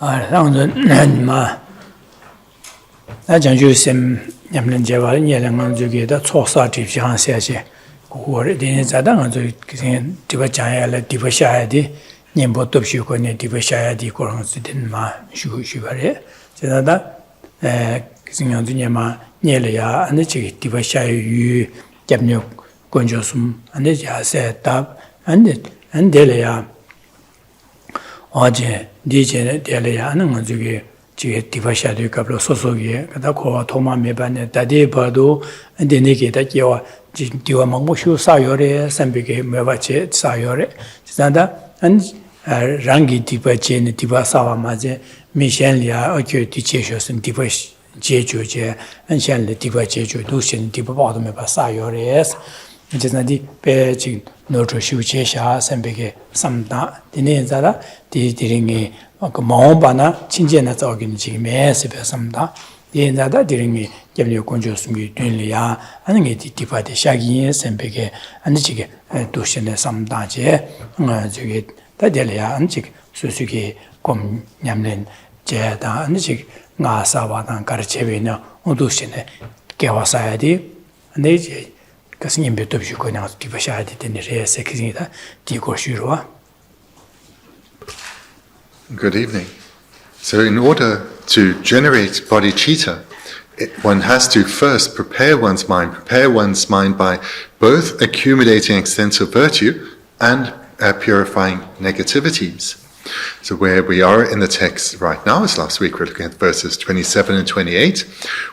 让人嘛，那讲究是你们这话，你两个就给他错杀这些些些，我的今天在当个就跟这个讲下来，这个下来的年不读书过呢，这个下来的过程是的嘛，学吧嘞，现在的这样子呢嘛，年了呀，那这个这个下雨，节目工作上，那家是打，那了呀。而且理解的点了呀，那个这个地方下头搞不了说的，给他考托马没办的，大地跑都，那给他叫啊，就地方忙不修啥药的，三百个没法去啥药的，真的，让给地方接呢，地方啥话嘛这，没钱了啊，而且的解决是地方解决这，按现在地方解决都是地方跑都没法啥药的。就是那的北京农村修街下三百个三大，今年在了，第人个个毛把那亲戚那早给你几个面是别三大，第人在的第人个这边有工作是没锻炼呀，那个地方的下个三百个，那这个都现在三大节，这个在这里呀，那这个所以个公年人节的，那这个阿萨瓦当搞的这边呢，我都现在给我啥的，那这。可是你别读书过那地方下来的，那些是肯定的，地过虚弱。Good evening. So, in order to generate bodhicitta, one has to first prepare one's mind by both accumulating extensive virtue and purifying negativities. So where we are in the text right now, as last week we're looking at verses 27 and 28,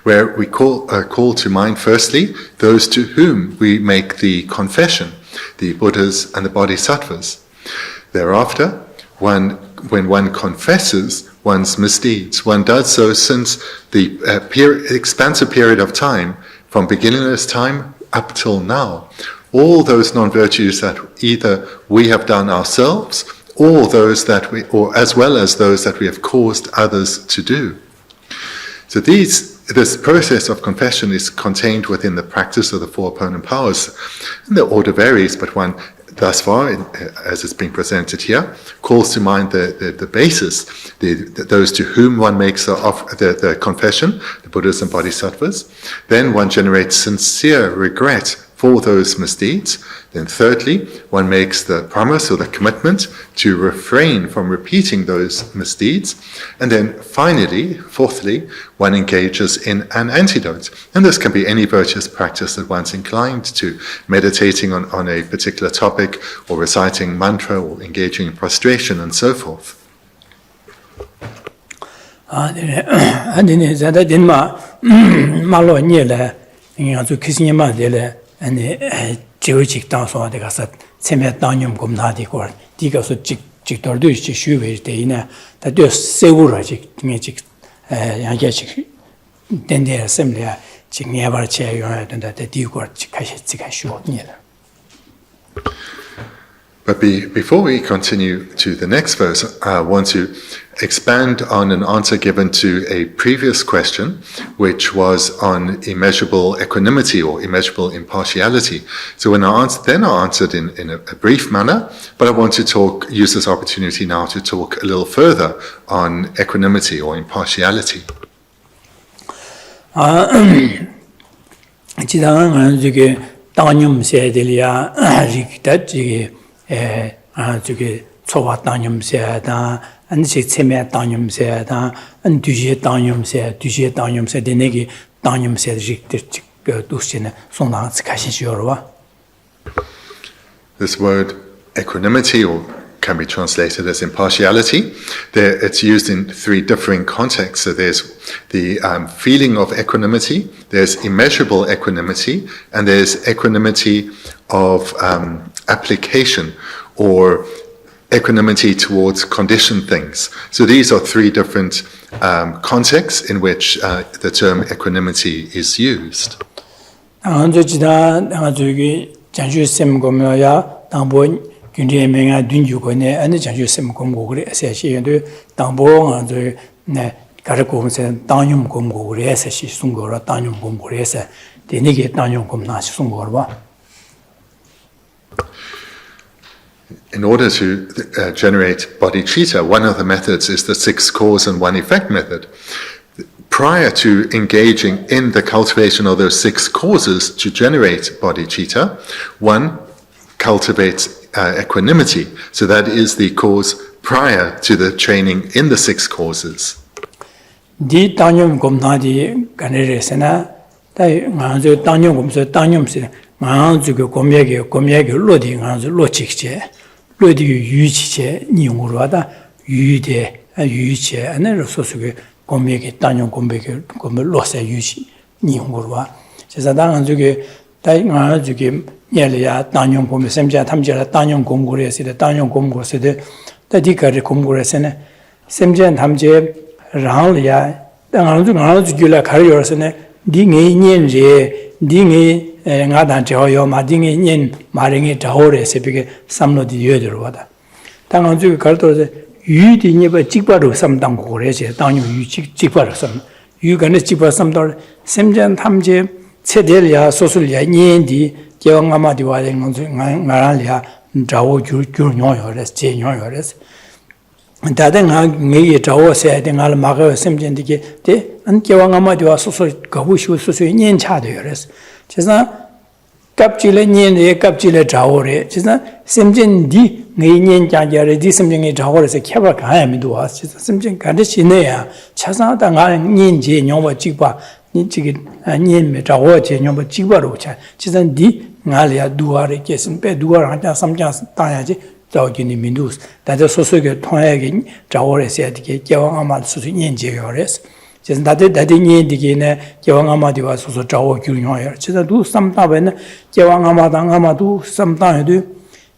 where we call to mind firstly those to whom we make the confession, the Buddhas and the Bodhisattvas. Thereafter, when one confesses one's misdeeds, one does so since the expansive period of time, from beginningless time up till now. All those non-virtues that either we have done ourselves or as well as those that we have caused others to do. So this process of confession is contained within the practice of the four opponent powers. And the order varies, but one, thus far, as it's being presented here, calls to mind the basis, those to whom one makes the confession, the Buddhas and Bodhisattvas. Then one generates sincere regret for those misdeeds. Then thirdly, one makes the promise or the commitment to refrain from repeating those misdeeds. And then finally, fourthly, one engages in an antidote. And this can be any virtuous practice that one's inclined to, meditating on a particular topic, or reciting mantra, or engaging in prostration, and so forth. 아니 지오직 당소 내가서 체면 당념 검나디 걸 디가서 직도도 쉬외 되이나 다도 세우라지 직 양계직 된데 셈이야 지금 예발 제용해야 된다 디고 가시지가 쉬웠니라. But before we continue to the next verse, I want to expand on an answer given to a previous question, which was on immeasurable equanimity or immeasurable impartiality. So I answered in a brief manner, but I want to use this opportunity now to talk a little further on equanimity or impartiality. 지당은 저게 당념세들이야 이게 저게 초와 당념세다 안식 체매 당념세다 안두제 당념세 두제 당념세 되네기 당념세 그 도시는 송당 가시시요로와. This word equanimity, or can be translated as impartiality, it's used in three different contexts. So there's the feeling of equanimity, there's immeasurable equanimity, and there's equanimity of application, or equanimity towards conditioned things. So these are three different contexts in which the term equanimity is used. 군대명아 둔주고네 아니 자주 semkom고그래 세시연도 당보가 네 가르고면서 당용 공고그래 세시 송고라 당용 공고그래서 되네게 당용 공나시 송고라. in order to generate bodhicitta, one of the methods is the 6 cause and 1 effect method. Prior to engaging in the cultivation of those 6 causes to generate bodhicitta, one cultivates equanimity. So that is the cause prior to the training in the 6 causes. Di tanyum gomna di ganere sena, dai nganzo tanyum gomso tanyum se, nganzo gomyage lo di nganzo lo chikche, lo di yu chiche, nyungurwa da yu de, yu che, ane so suge gomyage tanyum gomyage lo se yu chi, nyungurwa. Chesa da nganzo ge, dai nganzo ge, nyele ya tanyum gombe, semja tamjela tanyum gomgure se de, tanyum gomgure se de, da di kare gomgure se ne, semja tamje, rāng liyā, ngā rā gyūla khari yorasane, di ngī nyen re, di ngī ngā dāng chao yo ma, di ngī nyen ma ri ngī chao re se peke samlo di yue dhiro wada. Tā ngā rā khari torase, yu di nye pa jikpa ru sam dāng kukho re che, dāng yu jikpa ru sam. Yu gane jikpa sam tor, sem jan tham che, ce de liyā, so su liyā, nyen di, kiawa ngā ma di wade, ngā rā liyā, chao gyur nyo yo res, che nyo yo res. 다들 ngei 자오 세야 된가 막어 semjendige 데 안께와 아마디와 소소 거부시고 소소 년 차도요 그래서 제가 갑질에 년에 갑질에 자오래 제가 semjen디 ngei 년 자자래 디 semjen에 자오래서 켜봐 가야미도 와 제가 semjen 가르치네야 차상다 가 년제 녀바 찍봐 니지기 년메 자오 제 녀바 찍바로 차 제가 디 나리아 두아래 계신 빼 두아랑 한자 삼자 따야지 자오기니 민두스 다들 소소게 통하게 자오레스야 되게 개왕 아마도 소소 년제요레스 제가 다들 년디게네 개왕 아마디와 소소 자오 규용해요 제가 두 삼다베네 개왕 아마도 삼다에도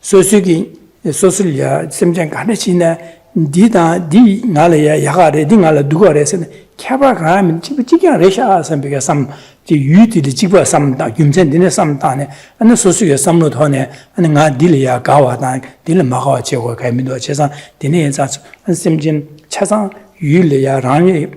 소소기 소소리아 semjen 가르치네 디다 디 나래야 야가래 딩알 두거레스 캬바가면 지기야 레샤 선비가 삼 유디리 지바 삼다 김센디네 삼다네 안에 소수게 삼로 더네 안에 가 딜이야 가와다 딜 마가 제고 가미도 제상 디네 자서 semjen 차상 유일이야 랑이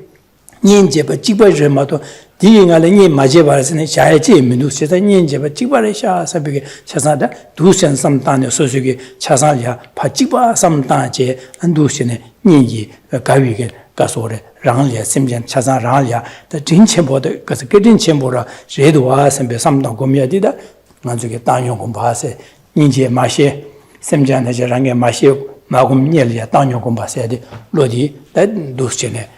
년제바 지바르마도 디잉알에 니 마제바르스네 샤야지 민두 세다 년제바 지바르샤 선비게 차상다 두션 삼다네 소수게 차상이야 파지바 삼다제 안두시네 니기 가위게 가소래 랑리아 semjen 차상 랑리아 더 진체보다 그래서 그진 첨보라 제도와 선배 삼당 고미야디다 나중에 땅용 봐세 인제 마시 semjen 하제 랑게 마시 마금 녀리아 땅용 봐세야 돼 로디 다 두스체네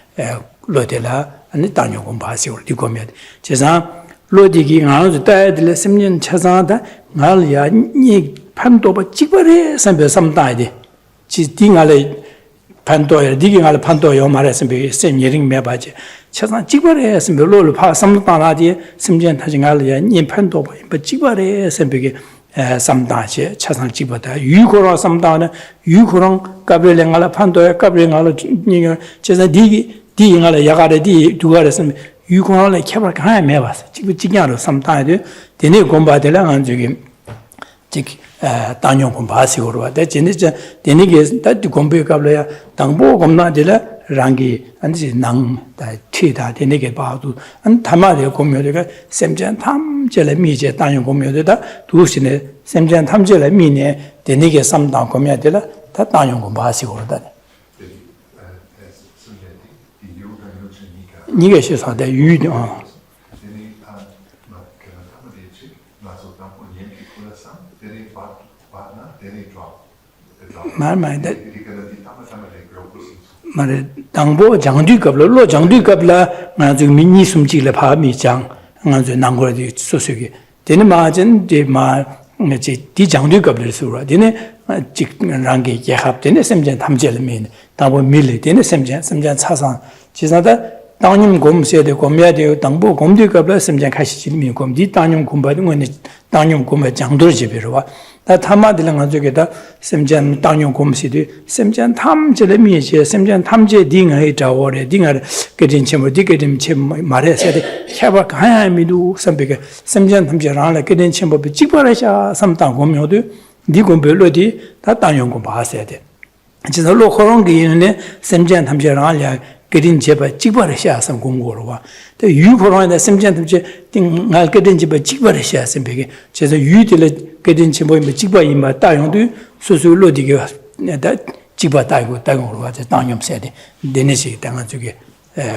로데라 아니 땅용 봐세 우리 고미야 제상 로디기 나도 따야들 semjen 차상다 나리아 니 판도바 찍버레 선배 삼다이데 지 딩알에 판도에 디깅할 판도요 말했으면 셈예링 매바지 차상 찍버레 했으면 로를 파 삼다나디 심전 타징할이야 님 판도 뭐 찍버레 했으면 삼다시 차상 찍버다 유고로 삼다는 유고랑 가브렐랭할 판도에 가브렐랭할 니가 제가 디깅할 야가레 디 두가랬으면 유고를 켜버 가야 매바서 찍냐로 삼다에 되네 공부하들랑 안 저기 땅용 공부하시고 와대 진짜 되니게 다들 공부해가려야 당보 공나들라 랑기 안지 낭다 튀다 되니게 봐도 안 담아대 공묘대가 semjen 탐제래 미제 땅용 공묘대다 두신에 semjen 탐제래 미네 되니게 삼당 공묘대라 다 땅용 공부하시고 그러다 니게 시사대 유어 말말데 말에 당보 장뒤 갑로 로 장뒤 갑라 나저 미니 숨지래 파미장 나저 난거디 소소게 되는 마전 데마 네 디 장뒤 갑르스라 되네 직랑게 예합되네 semjen 탐젤메 다보 밀레 되네 semjen 차상 지사다 당님 곰세데 곰야데 당보 곰디 갑라 semjen 카시지미 곰디 당님 곰바는 거네 당님 곰에 장도를 집에로와 다 탐마들랑 가지고다 semjen 당용 곰시디 semjen 탐제를 미제 semjen 탐제 딩에 자워레 딩을 그진 쳔뭐 디게dim 쳔 말해서데 캬바 가야미도 선배가 semjen 탐제랑을 그진 쳔뭐 찍바라샤 삼당 곰요도 니곰별로디 다 당용 곰 봐서야 돼 진짜 로코롱기네 semjen 탐제랑을 그린 제바 찍바라샤 삼 공고로와 또 유코롱에 semjen 탐제 딩알 그진 제바 찍바라샤 선배가 제가 유딜 그든 뭐 찍바 이마 따용도 수수로 되게 다 집어 따고 와서 당념 세대 되는지 당한 쪽에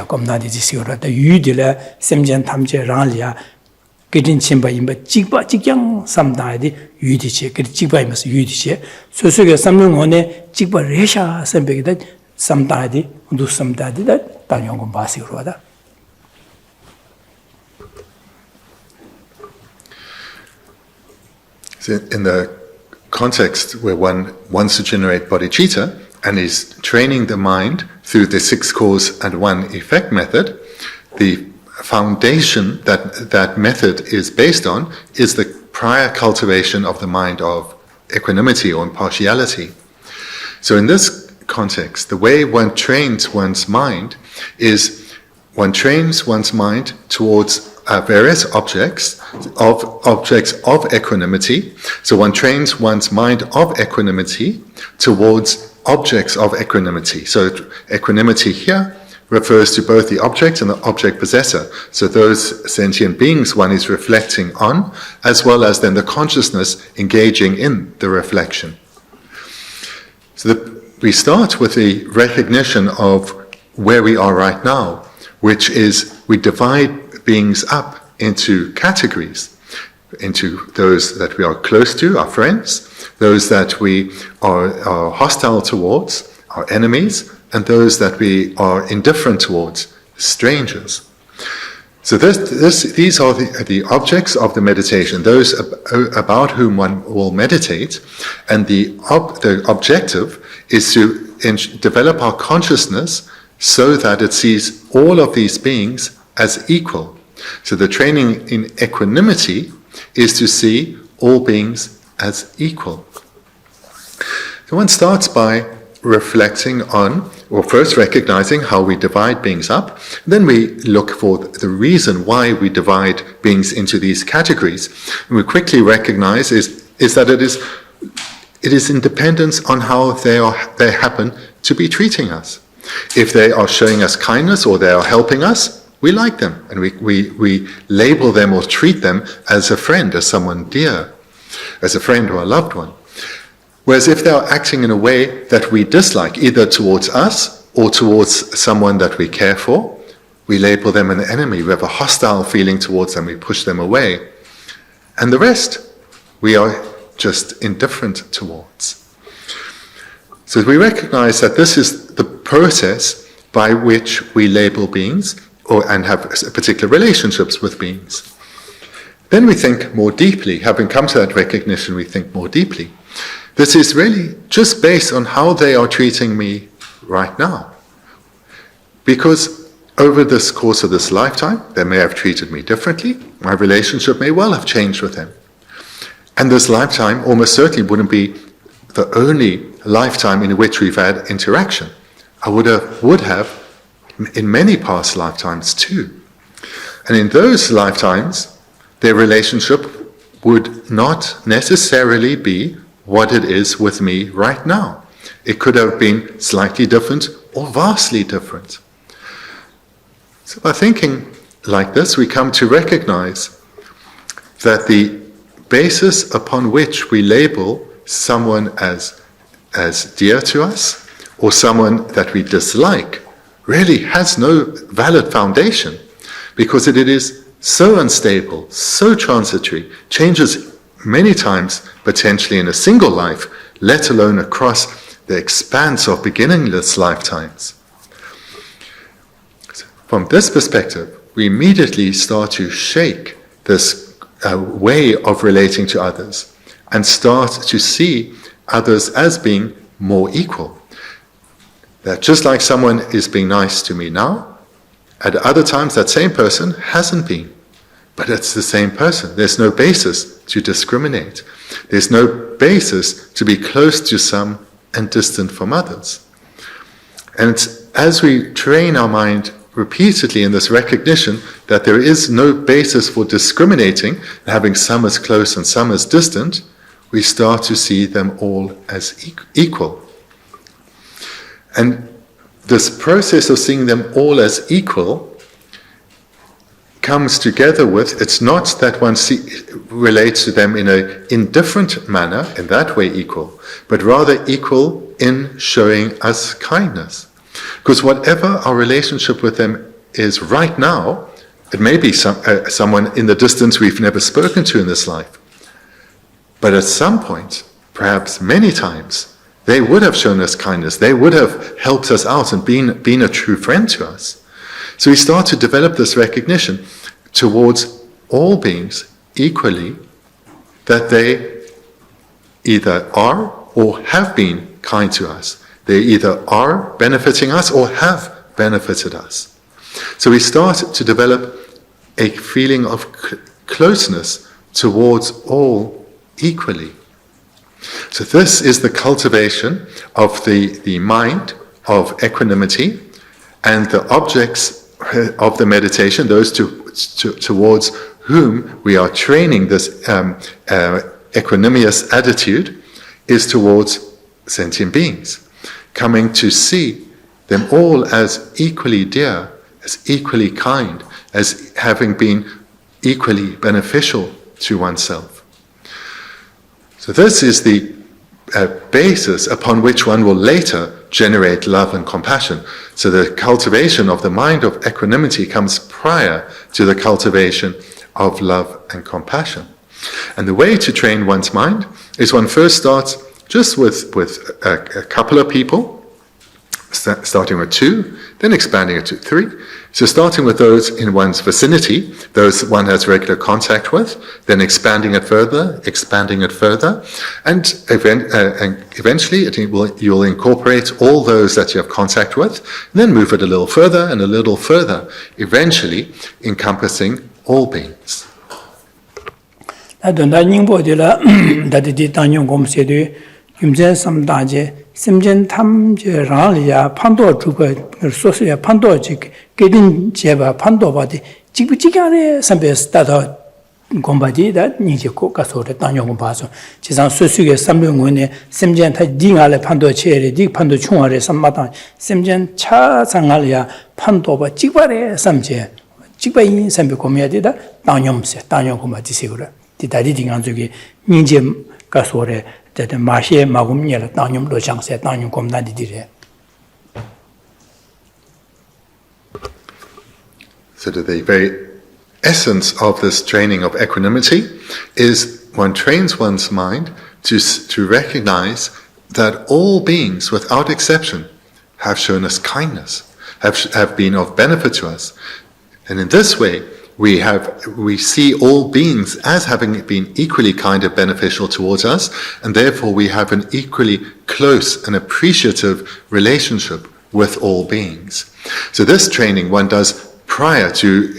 겁나지 시오라다 유디라 샘전 탐제랑이야 그린 침바 임바 찍바 찍양 삼다디 유디체 그 찍바이면서 유디체 소소게 삼는 원에 찍바 레샤 선배기다 삼다디 두 삼다디다 당연고 바시로다. In the context where one wants to generate bodhicitta and is training the mind through the 6 cause and 1 effect method, the foundation that method is based on is the prior cultivation of the mind of equanimity or impartiality. So in this context, the way one trains one's mind is one trains one's mind towards various objects of equanimity. So one trains one's mind of equanimity towards objects of equanimity. So equanimity here refers to both the object and the object possessor. So those sentient beings one is reflecting on, as well as then the consciousness engaging in the reflection. So we start with the recognition of where we are right now, which is we divide beings up into categories, into those that we are close to, our friends, those that we are hostile towards, our enemies, and those that we are indifferent towards, strangers. So these are the objects of the meditation, those about whom one will meditate, and the objective is to develop our consciousness so that it sees all of these beings as equal. So the training in equanimity is to see all beings as equal. So one starts by reflecting on, or first recognizing how we divide beings up. Then we look for the reason why we divide beings into these categories. And we quickly recognize is that it is in dependence on how they happen to be treating us. If they are showing us kindness or they are helping us, we like them, and we label them or treat them as a friend, as someone dear, as a friend or a loved one. Whereas if they are acting in a way that we dislike, either towards us or towards someone that we care for, we label them an enemy. We have a hostile feeling towards them, we push them away. And the rest, we are just indifferent towards. So we recognize that this is the process by which we label beings and have particular relationships with beings. Then we think more deeply. Having come to that recognition, we think more deeply. This is really just based on how they are treating me right now. Because over this course of this lifetime, they may have treated me differently. My relationship may well have changed with them. And this lifetime almost certainly wouldn't be the only lifetime in which we've had interaction. I would have in many past lifetimes too. And in those lifetimes, their relationship would not necessarily be what it is with me right now. It could have been slightly different or vastly different. So by thinking like this, we come to recognize that the basis upon which we label someone as dear to us or someone that we dislike really has no valid foundation, because it is so unstable, so transitory, changes many times potentially in a single life, let alone across the expanse of beginningless lifetimes. From this perspective, we immediately start to shake this way of relating to others and start to see others as being more equal. That just like someone is being nice to me now, at other times that same person hasn't been. But it's the same person. There's no basis to discriminate. There's no basis to be close to some and distant from others. And as we train our mind repeatedly in this recognition that there is no basis for discriminating, having some as close and some as distant, we start to see them all as equal. And this process of seeing them all as equal comes together with, it's not that one relates to them in an indifferent manner, in that way equal, but rather equal in showing us kindness. Because whatever our relationship with them is right now, it may be someone in the distance we've never spoken to in this life, but at some point, perhaps many times, they would have shown us kindness, they would have helped us out and been a true friend to us. So we start to develop this recognition towards all beings equally, that they either are or have been kind to us. They either are benefiting us or have benefited us. So we start to develop a feeling of closeness towards all equally. So this is the cultivation of the mind of equanimity, and the objects of the meditation, those towards whom we are training this equanimous attitude, is towards sentient beings, coming to see them all as equally dear, as equally kind, as having been equally beneficial to oneself. So this is the basis upon which one will later generate love and compassion. So the cultivation of the mind of equanimity comes prior to the cultivation of love and compassion. And the way to train one's mind is one first starts just with a couple of people, starting with 2, then expanding it to 3. So starting with those in one's vicinity, those one has regular contact with, then expanding it further, and eventually you'll incorporate all those that you have contact with, and then move it a little further and a little further, eventually encompassing all beings. 심전 탐제 라리아 판도 주고 소소야 판도 직 게딘 제바 판도 바디 직부직하네 선배스다도 공바디다 니제고 가서래 단용 봐서 지상 소수게 삼룡원에 심전 타 딩알에 판도 체리 디 판도 총알에 삼마다 심전 차상알이야 판도 바 직바래 삼제 직바인 선배 고미야디다 단용세 단용 고마디세고라 디다디 딩안 저기 니제 가서래 that 마시에 마금니라 땅님로 장세 땅님 곰나디디래. So the very essence of this training of equanimity is one trains one's mind to recognize that all beings, without exception, have shown us kindness, have been of benefit to us. And in this way, we see all beings as having been equally kind and beneficial towards us, and therefore we have an equally close and appreciative relationship with all beings. So this training one does prior to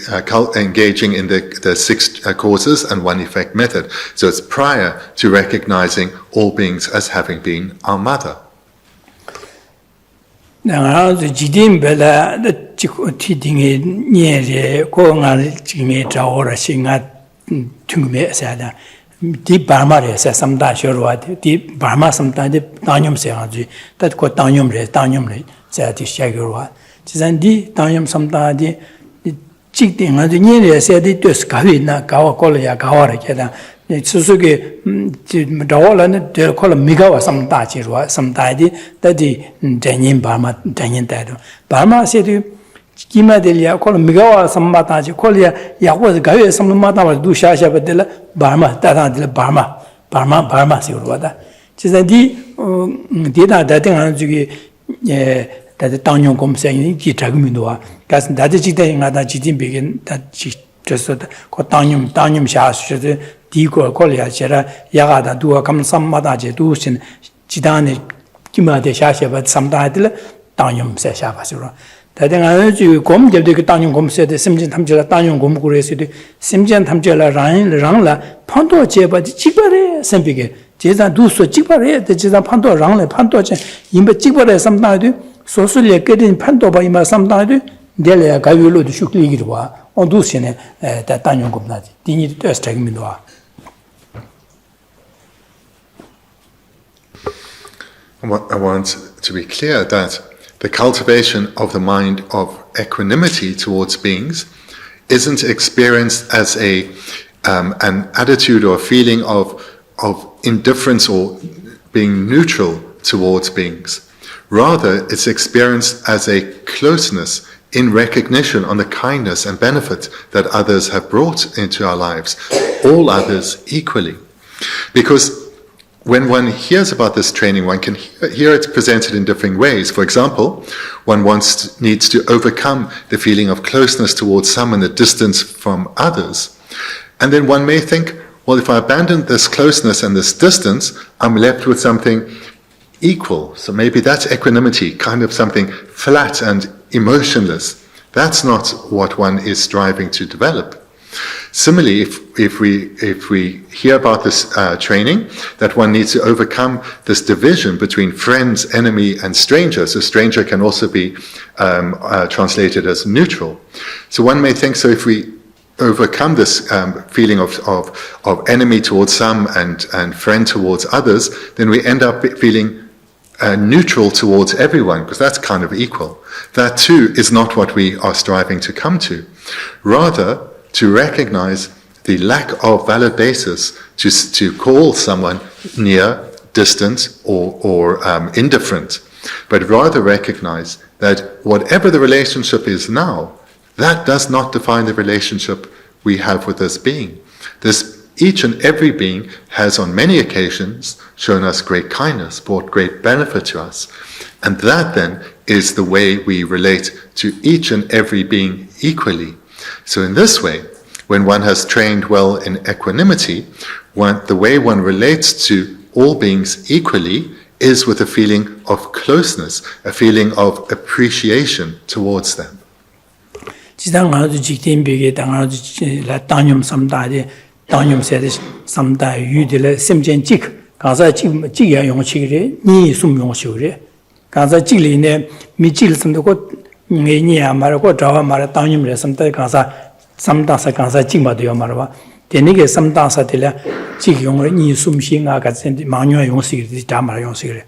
engaging in the 6 causes and 1 effect method. So it's prior to recognizing all beings as having been our mother. Now, the Jidim Bella, the Chikuti near Kongal Jimmy Traora Singa Tungume Sada, Deep Barma says some dash or what, Deep Barma sometimes Danium Seanji, that got Danium, said the Shagurwa. Tizandi, Danium sometimes the chicken and the near said it to Skavina, Gawa Kolia, Gawara. Suzuki Dawalan, they'll call a Migawa some Dachirwa, some tidy, that the Danin Barma, Danin Dado. Barma said to Kima delia, call a Migawa, some Mataji, Kolia, Yahwas, Gavia, some Matawa, do Shasha, but the Barma, Dada de Barma, Silvada. Tis data that that the town young comes saying, Gitaguminoa, because that is it, another cheating begin that she just got Tanium Shash. Digo Kolia Chera Yagada do come some Madaje Dusin Chidani Kima de Shasha, but some title Tanyum Seshavasura. That then you come to the Tanyum Gom said the Simjan Tamjela Tanyum Gom Guresi, Simjan Tamjela Rangla, Panto Cheba, Chipare, Sempige, Jeza do so Chipare, the Jeza Panto Rangla, Panto Imba Chipare sometimes, socially getting Panto by Ima sometimes, Delia Gavulo de Shukligua, or Dusine, that Tanyum Gomnati, Dini to strike me. I want to be clear that the cultivation of the mind of equanimity towards beings isn't experienced as an attitude or a feeling of indifference or being neutral towards beings. Rather, it's experienced as a closeness in recognition on the kindness and benefit that others have brought into our lives, all others equally. Because when one hears about this training, one can hear it presented in different ways. For example, one needs to overcome the feeling of closeness towards some and the distance from others. And then one may think, well, if I abandon this closeness and this distance, I'm left with something equal. So maybe that's equanimity, kind of something flat and emotionless. That's not what one is striving to develop. Similarly, if we hear about this training, that one needs to overcome this division between friends, enemy, and stranger. So stranger can also be translated as neutral. So one may think, so if we overcome this feeling of enemy towards some and friend towards others, then we end up feeling neutral towards everyone, because that's kind of equal. That too is not what we are striving to come to. Rather, to recognize the lack of valid basis to call someone near, distant, or indifferent, but rather recognize that whatever the relationship is now, that does not define the relationship we have with this being. Each and every being has on many occasions shown us great kindness, brought great benefit to us. And that then is the way we relate to each and every being equally. So in this way, when one has trained well in equanimity, the way one relates to all beings equally is with a feeling of closeness, a feeling of appreciation towards them. 당념 세대 삼다 유들의 심전직 가서 지금 지야 용치를 니 숨용시를 가서 지리네 미질 섬도고 니야 말고 저와 말 당념을 삼다 가서 삼다사 가서 지마도요 말와 되니게 삼다사들라 지용을 니 숨싱아 같은 마녀 용식이 담아 용식을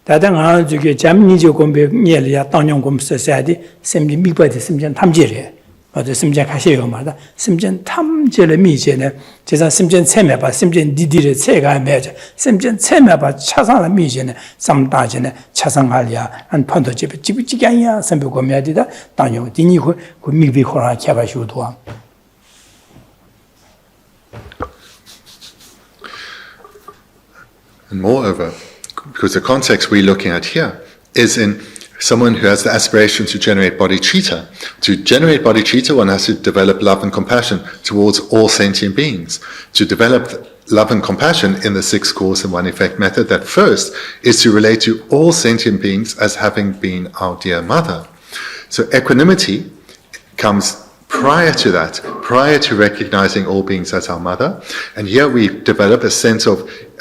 다당아 저게 잠니죠 공배 니야 당념 검사사디 심지 미바디 심전 탐지래 어제 심전 가셔요 말다 심전 탐제를 미제네 제가 심전 체매봐 심전 디디를 체가 매자 심전 체매봐 차상을 미제네 삼다제네 차상할이야 한 판도 집이 아니야 선배고 매디다 당요 디니고 그 미비호라 캬바슈도와 And moreover, because the context we're looking at here is in someone who has the aspiration to generate bodhicitta. To generate bodhicitta, one has to develop love and compassion towards all sentient beings. To develop love and compassion in the 6 cause and 1 effect method, that first is to relate to all sentient beings as having been our dear mother. So equanimity comes prior to that, prior to recognizing all beings as our mother. And here we develop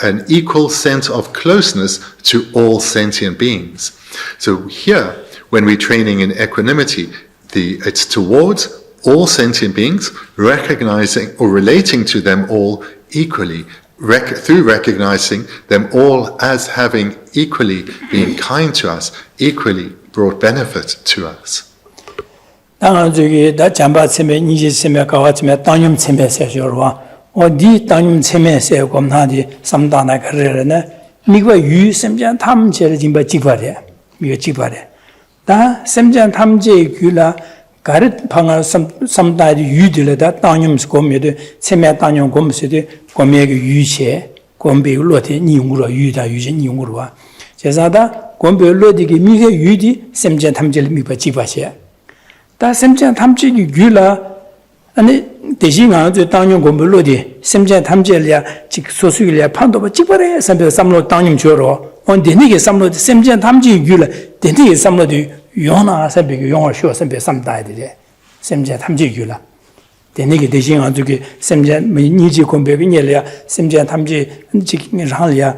an equal sense of closeness to all sentient beings. So here, when we're training in equanimity, it's towards all sentient beings, recognizing or relating to them all equally, through recognizing them all as having equally been kind to us, equally brought benefit to us. 저기 다 잠바체메 니지체메 가와체메 땅념 체메세셔와 어디 땅념 체메세 검나디 삼다나 그러네 니가 유심장 탐제를 진바 지바래 미가 지바래 다 심장 탐제 규라 가르 방아 삼다디 유들다 땅념 고메데 체메 땅념 고메세데 고메게 유체 고메로티 니웅으로 유다 유진 니웅으로와 제사다 고메로디기 미게 유디 심장 탐제를 미바 지바세 다 심장 탐지기 규라 아니 대신아 저 당용 공부로디 심장 탐지랴 직 소수기랴 판도바 직벌에 선배 삼로 당용 줘로 온데니게 삼로 심장 탐지 규라 데니게 삼로디 요나 선배 용어 쇼 선배 삼다이데 심장 탐지 규라 데니게 대신아 저기 심장 니지 공부비냐랴 심장 탐지 직이랑랴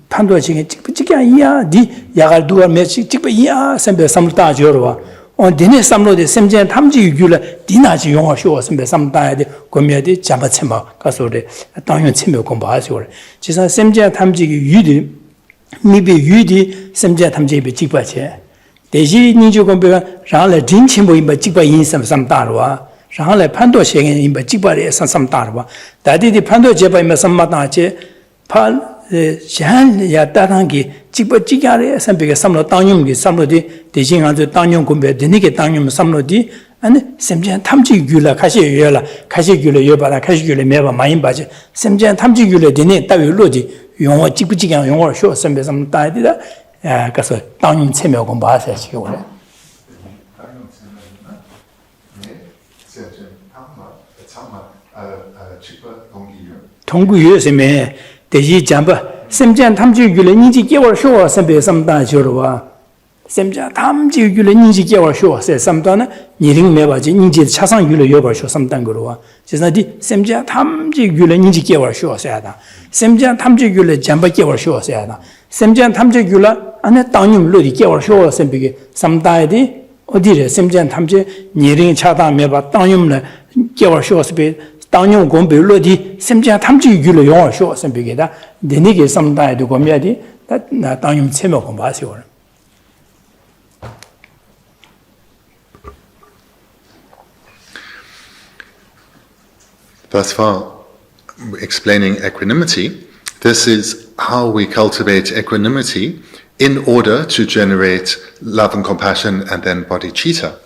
판도 지게 직이 아니야 디 야갈 두가 매직 직이야 선배 삼다 줘로 on dine samlo de semjen tamji yula dinaji yongwa shuwa sembe samdaya de gomya de jamba chema kaso de tangyon cheme gomba asyo jisa semjen tamji yudi mibi yudi semjen tamji be jikpa che deji niju gombe rang la din chimbo imba jikpa yin sam samdarwa rāngā pāntō shēngiñ yīmbā jīgbā rē sānsam tārwa. Dādī dī pāntō jēbā yīmbā sammā tāngchē, pā shēn yā tātāngi jīgbā jīgyā rē sāmbī kā samlō tāngyōm kī samlō dī dēshī ngā dzō tāngyōm kumbē, dīnī kī tāngyōm samlō dī, anī semchēn tamchī gyūla kāshī yuwa kāshī gyūla yuwa bā kāshī gyūla mē bā mā yīmbā chē, semchēn tamchī gyūla dīnī tāwī lō dī yōngwa jīgbā jīgyā yōngwa shō sāmbī samlō tāyā dī dā, kāsō tāngyōm cēmē gōng bā sā chī gō rē. 통구유 세메 대지 잠바 샘전 탐지 유래 인지 개월 쇼 선배 삼다 저러와 샘자 탐지 유래 인지 개월 쇼 세 삼다는 니링 매바지 인지 차상 유래 여벌 쇼 삼단 거로와 제사디 샘자 탐지 유래 인지 개월 쇼 세야다 샘자 탐지 유래 잠바 개월 쇼 세야다 샘자 탐지 유래 안에 땅님 로디 개월 쇼 선배게 삼다에디 어디래 샘자 탐지 니링 차다 매바 땅님네 개월 쇼 선배 당용 공부 로디 semja 탐지 유로 용어 쇼 선비게다 내니게 삼다에도 고미야디 나 당용 체모 공부하시오. Thus far, explaining equanimity, this is how we cultivate equanimity in order to generate love and compassion and then bodhicitta.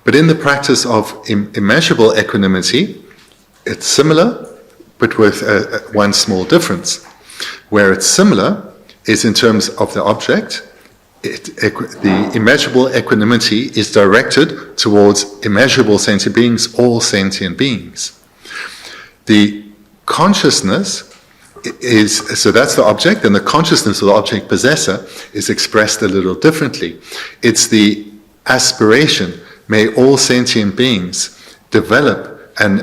But in the practice of immeasurable equanimity, it's similar, but with one small difference. Where it's similar is in terms of the object. The immeasurable equanimity is directed towards immeasurable sentient beings, all sentient beings. The consciousness is, so that's the object, and the consciousness of the object possessor is expressed a little differently. It's the aspiration, may all sentient beings develop an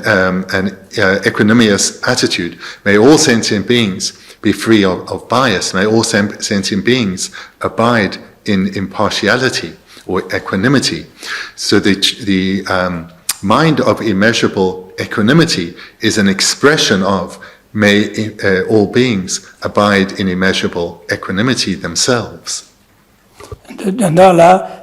equanimous attitude. May all sentient beings be free of bias. May all sentient beings abide in impartiality or equanimity. So the mind of immeasurable equanimity is an expression of may all beings abide in immeasurable equanimity themselves.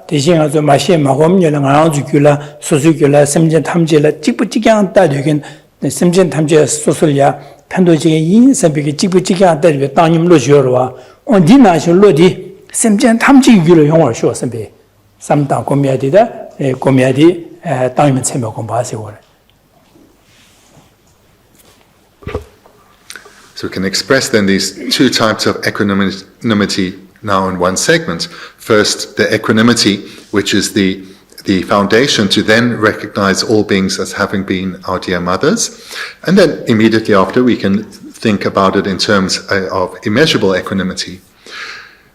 대신하서 마시에 마검녀랑 아주규라 소수규라 semjen 탐제라 찍부찍양 따되긴 semjen 탐제 소설야 판도지게 인선비게 찍부찍양 따되게 땅님로 지어와 온디나실로디 semjen 탐지규로 용어 쇼선비 삼다 고미야디다 고미야디 땅님 체며 공부하시고. So we can express then these two types of equanimity now in one segment. First, the equanimity, which is the foundation to then recognize all beings as having been our dear mothers. And then immediately after, we can think about it in terms of immeasurable equanimity.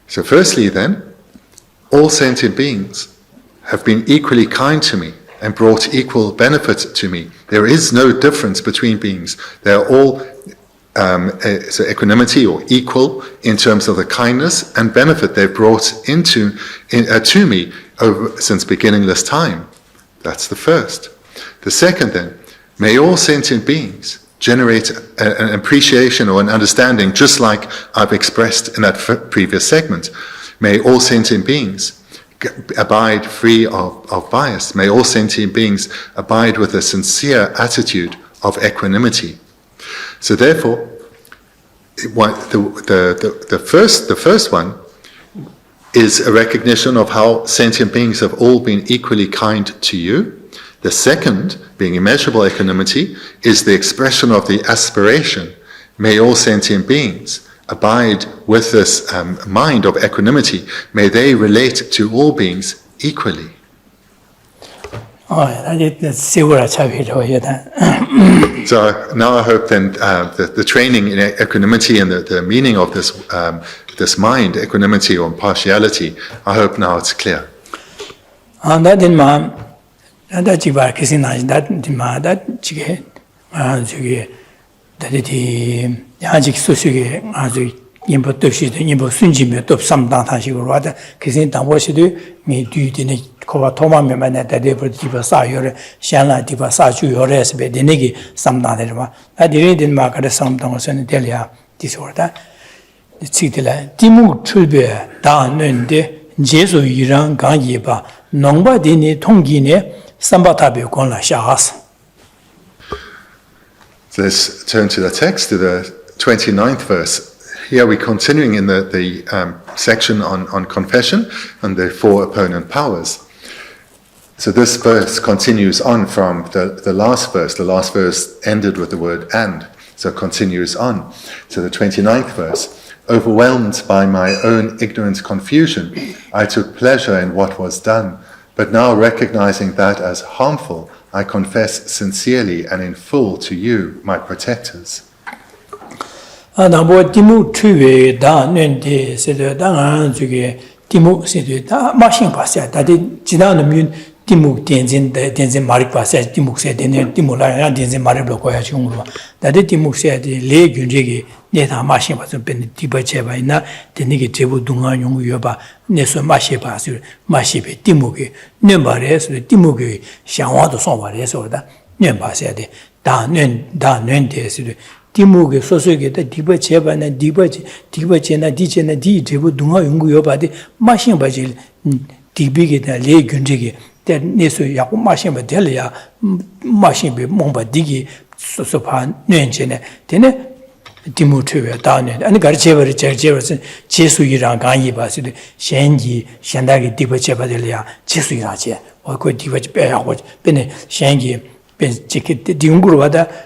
So firstly then, all sentient beings have been equally kind to me and brought equal benefit to me. There is no difference between beings. They're all so equanimity or equal in terms of the kindness and benefit they've brought to me since beginningless time. That's the first. The second then, may all sentient beings generate an appreciation or an understanding just like I've expressed in that previous segment. May all sentient beings abide free of bias. May all sentient beings abide with a sincere attitude of equanimity. So therefore, the first one is a recognition of how sentient beings have all been equally kind to you. The second, being immeasurable equanimity, is the expression of the aspiration. May all sentient beings abide with this mind of equanimity. May they relate to all beings equally. So now I hope then the training in equanimity and the meaning of this mind, equanimity or impartiality, I hope now it's clear. 인보 뜻이도 인보 순지면 또 삼당타식으로 하다 그신 당보시도 미뒤디네 코가 도마면만 대대버 디바 사요레 샹라 디바 사주요레스 베디네기 삼당데마 아디리딘 마카데 삼당어서는 될이야 디소다 지들라 디무 출베 다는데 제소 이랑 강예바 농바디니 통기네 Sambatabi Konla Shahas. Let's turn to the text, to the 29th verse. Here we're continuing in the section on confession and the four opponent powers. So this verse continues on from the last verse. The last verse ended with the word and, so it continues on. So the 29th verse. Overwhelmed by my own ignorant confusion, I took pleasure in what was done, but now recognizing that as harmful, I confess sincerely and in full to you, my protectors. Timuk Tenzin Marik Passage, Timuk said, Timula, Tenzin Mariblo Koyachungua. That the Timuk said, the Lay Gunjigi, Neta Machine was a Tibacheva, the negative Dunga Yung Yoba, Neso Mashipa, Mashipe, Timuki, Nembares, Timuki, Shawato Somares or that. Nemba said, Dan Nentes, Timuki, Sosuke, the Tibacheva and Tibachena, Dichena, Dibu Dunga Yung Yoba, the Machine Bajil, Tibigi, the Lay Gunjigi. That Nesu Yaku Machine Badelia, Machine be Momba Digi, Sopan, Nengene, Tene, Timutu, down and Garchever, Jefferson, Jesu Iran, Ganyi Basil, Shengi, Shandagi, Dibache Badelia, Jesu Irache, or could Dibach Bear, what Bene, Shengi, Ben Chicket, Dingurada,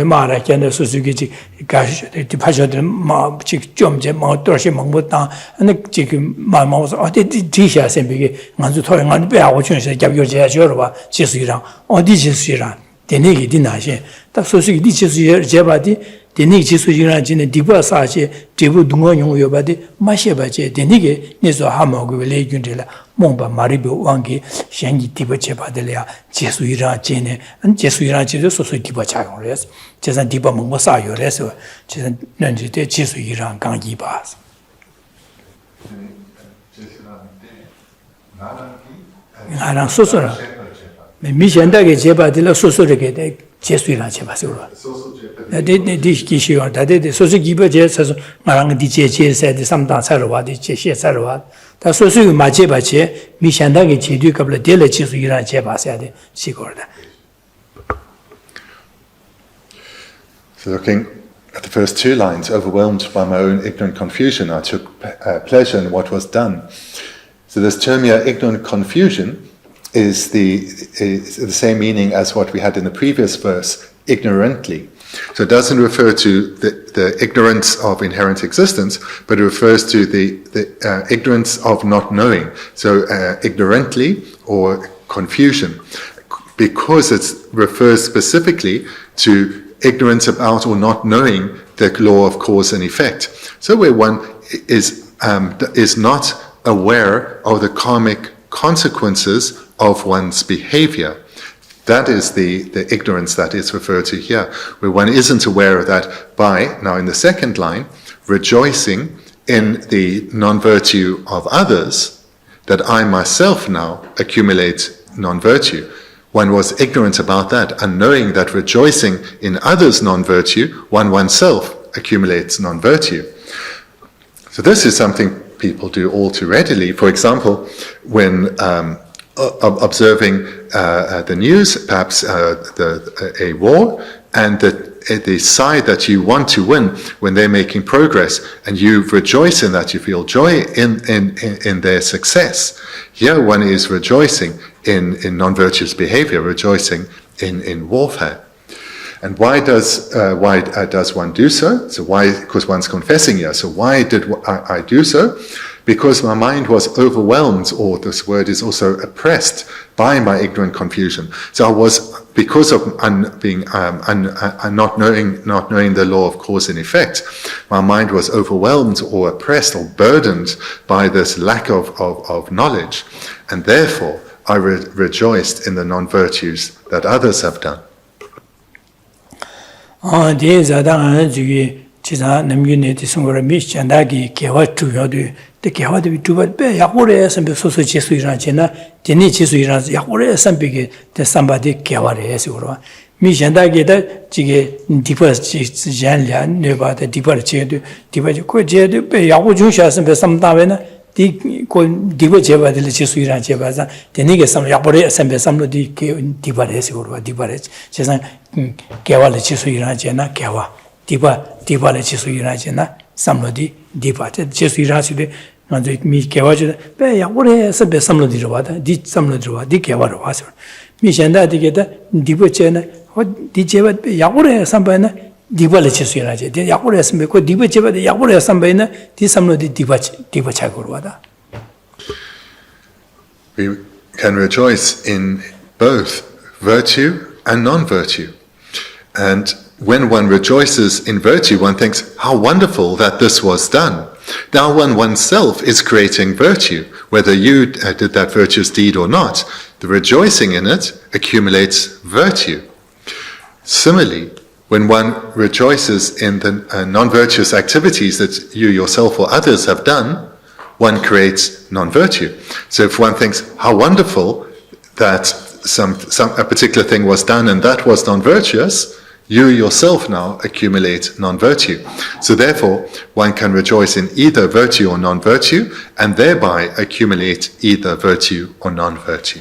Mara, Kenda Suzuki, Gash, the departure of the Chick Jom, Mount Dorshi, Mambuta, and the chicken, my mouth, or the Tisha, and begin Manzutoy and Bear, which is a Gabio Jazorova, Jesuira, or Dijusira, the Nigi Dinashe, that Suzuki Jebadi, the Nigi Jina, Diva Sache, Dibu Dungon Yobadi, Mashebache, the Nigi, Niso Hamog, Legundilla, Momba, Maribu, Wangi, Shengi Tibache Badelia, Jesuira, Jene, and Jesuira, Jesus, also Tibacha, res, Jesan Tiba Mosa, your res, Jesan Nunjite, Jesuira, Gangi Bas. Aran Sosora. Mishanda Jeba de la Sosoricate, Jesuira Chebasura. That did the dish Kishio, that did the Sosigiba Jes, Marang DJ said sometimes Sarava, the Cheshire Sarava. That's also Majebache, Mishandagi Chidu, couple of Dele Chisuira Jeba said, Sigorda. So looking at the first two lines, overwhelmed by my own ignorant confusion, I took pleasure in what was done. So this term here, ignorant confusion, is the same meaning as what we had in the previous verse, ignorantly. So it doesn't refer to the ignorance of inherent existence, but it refers to the ignorance of not knowing. So ignorantly or confusion, because it refers specifically to ignorance about or not knowing the law of cause and effect. So where one is not aware of the karmic consequences of one's behavior. That is the ignorance that is referred to here, where one isn't aware of that by, now in the second line, rejoicing in the non-virtue of others, that I myself now accumulate non-virtue. One was ignorant about that, and knowing that rejoicing in others' non-virtue, one oneself accumulates non-virtue. So this is something people do all too readily. For example, when observing the news, perhaps a war, and the side that you want to win, when they're making progress, and you rejoice in that, you feel joy in their success. Here one is rejoicing in non-virtuous behavior, rejoicing in warfare. And why does one do so? So why? Because one's confessing here. So why did I do so? Because my mind was overwhelmed, or this word is also oppressed by my ignorant confusion. So I was, because of not knowing the law of cause and effect, my mind was overwhelmed or oppressed or burdened by this lack of knowledge, and therefore I rejoiced in the non-virtues that others have done. The Kawadi do what be Yakure and the social Jesuirana, Jenny Jesuirans, Yakure and big the somebody Kawari as you were. Mishandagi that Jiggy deepest Janlia, never the deeper chair, deeper Yaku Junshas and some Tavena, di ko diba jeba de chi su ira jeba za de ne ge sam ya bore sam be sam lo di diba re se ko diba re che san kewa le chi su ira je na kewa diba le chi su ira je na sam lo di diba chi su ira si de ma de mi kewa je be ya bore sam be sam lo di ro ba di sam lo di ro di kewa ro ba so mi shen da de ge da diba che na ho di jeba ya bore sam ba na diba le chi su ira je de ya bore sam be ko diba jeba de ya bore sam ba na di sam lo di diba cha ko ro ba. We can rejoice in both virtue and non-virtue. And when one rejoices in virtue, one thinks, how wonderful that this was done. Now one oneself is creating virtue, whether you did that virtuous deed or not. The rejoicing in it accumulates virtue. Similarly, when one rejoices in the non-virtuous activities that you yourself or others have done, one creates non-virtue. So if one thinks, how wonderful that a particular thing was done and that was non-virtuous, you yourself now accumulate non-virtue. So therefore, one can rejoice in either virtue or non-virtue, and thereby accumulate either virtue or non-virtue.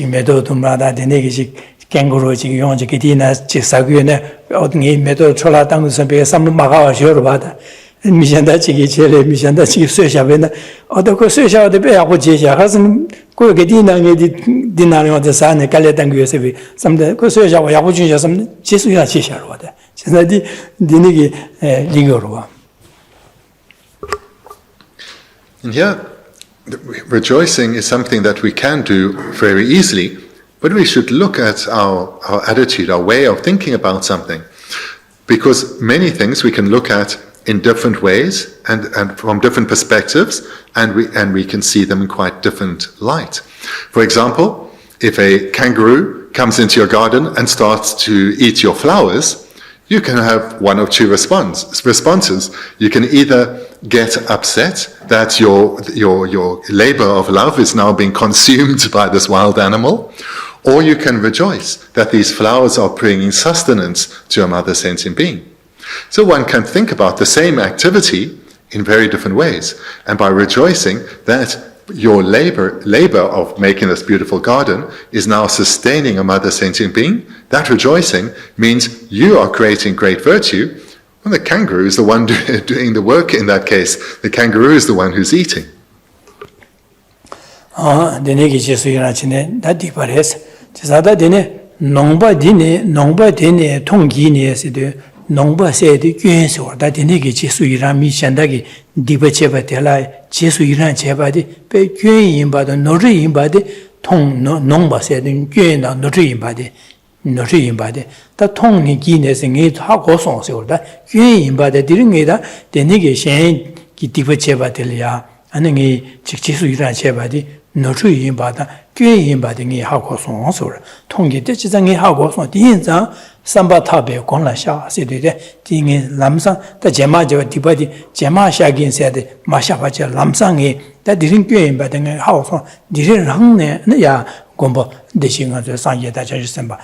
medo tumrada denegi ji kenguru ji yong ji gidina ji saguyene odngi medo chola tang su be sam ma ga shor bada mi janda ji gi chele mi janda ji su sha bena odo ko su sha de be ya ko ji ja hasen ko gidina ngi di dinaro de sa ne kale tang yu se be sam de ko su sha wa ya ko ji ja sam ji su ya ji sha ro bada janda di dinegi ligoro. And here rejoicing is something that we can do very easily, but we should look at our attitude, our way of thinking about something. Because many things we can look at in different ways and from different perspectives, and we can see them in quite different light. For example, if a kangaroo comes into your garden and starts to eat your flowers, you can have one of two responses. You can either get upset that your labor of love is now being consumed by this wild animal, or you can rejoice that these flowers are bringing sustenance to a mother sentient being. So one can think about the same activity in very different ways, and by rejoicing that your labor of making this beautiful garden is now sustaining a mother sentient being, that rejoicing means you are creating great virtue, and the kangaroo is the one doing the work in that case. The kangaroo is the one who's eating. Nongba se de gyuen so da de ne ge ji su yiran mi shan da ge di ba che ba de la ji su yiran che ba de pe gyuen yin ba de no ri yin ba de tong nongba se de gyuen da no ri yin ba de da tong ni gi ne se nge ha go song se da gyuen yin ba de di nge da de ne ge shen ki di ba che ba de ya ane nge ji su yiran che ba de no ri yin ba da gyuen yin ba de nge ha go song so tong ge de ji zang nge ha go song di yin zang Samba tabe gongla sha se de tingi lamsang da jema je diba di jema sha gin se de ma sha ba je lamsang e da dirin gyuen ba de hao so dirin rang ne ya gombo de xing a de sang ye da ja shi ba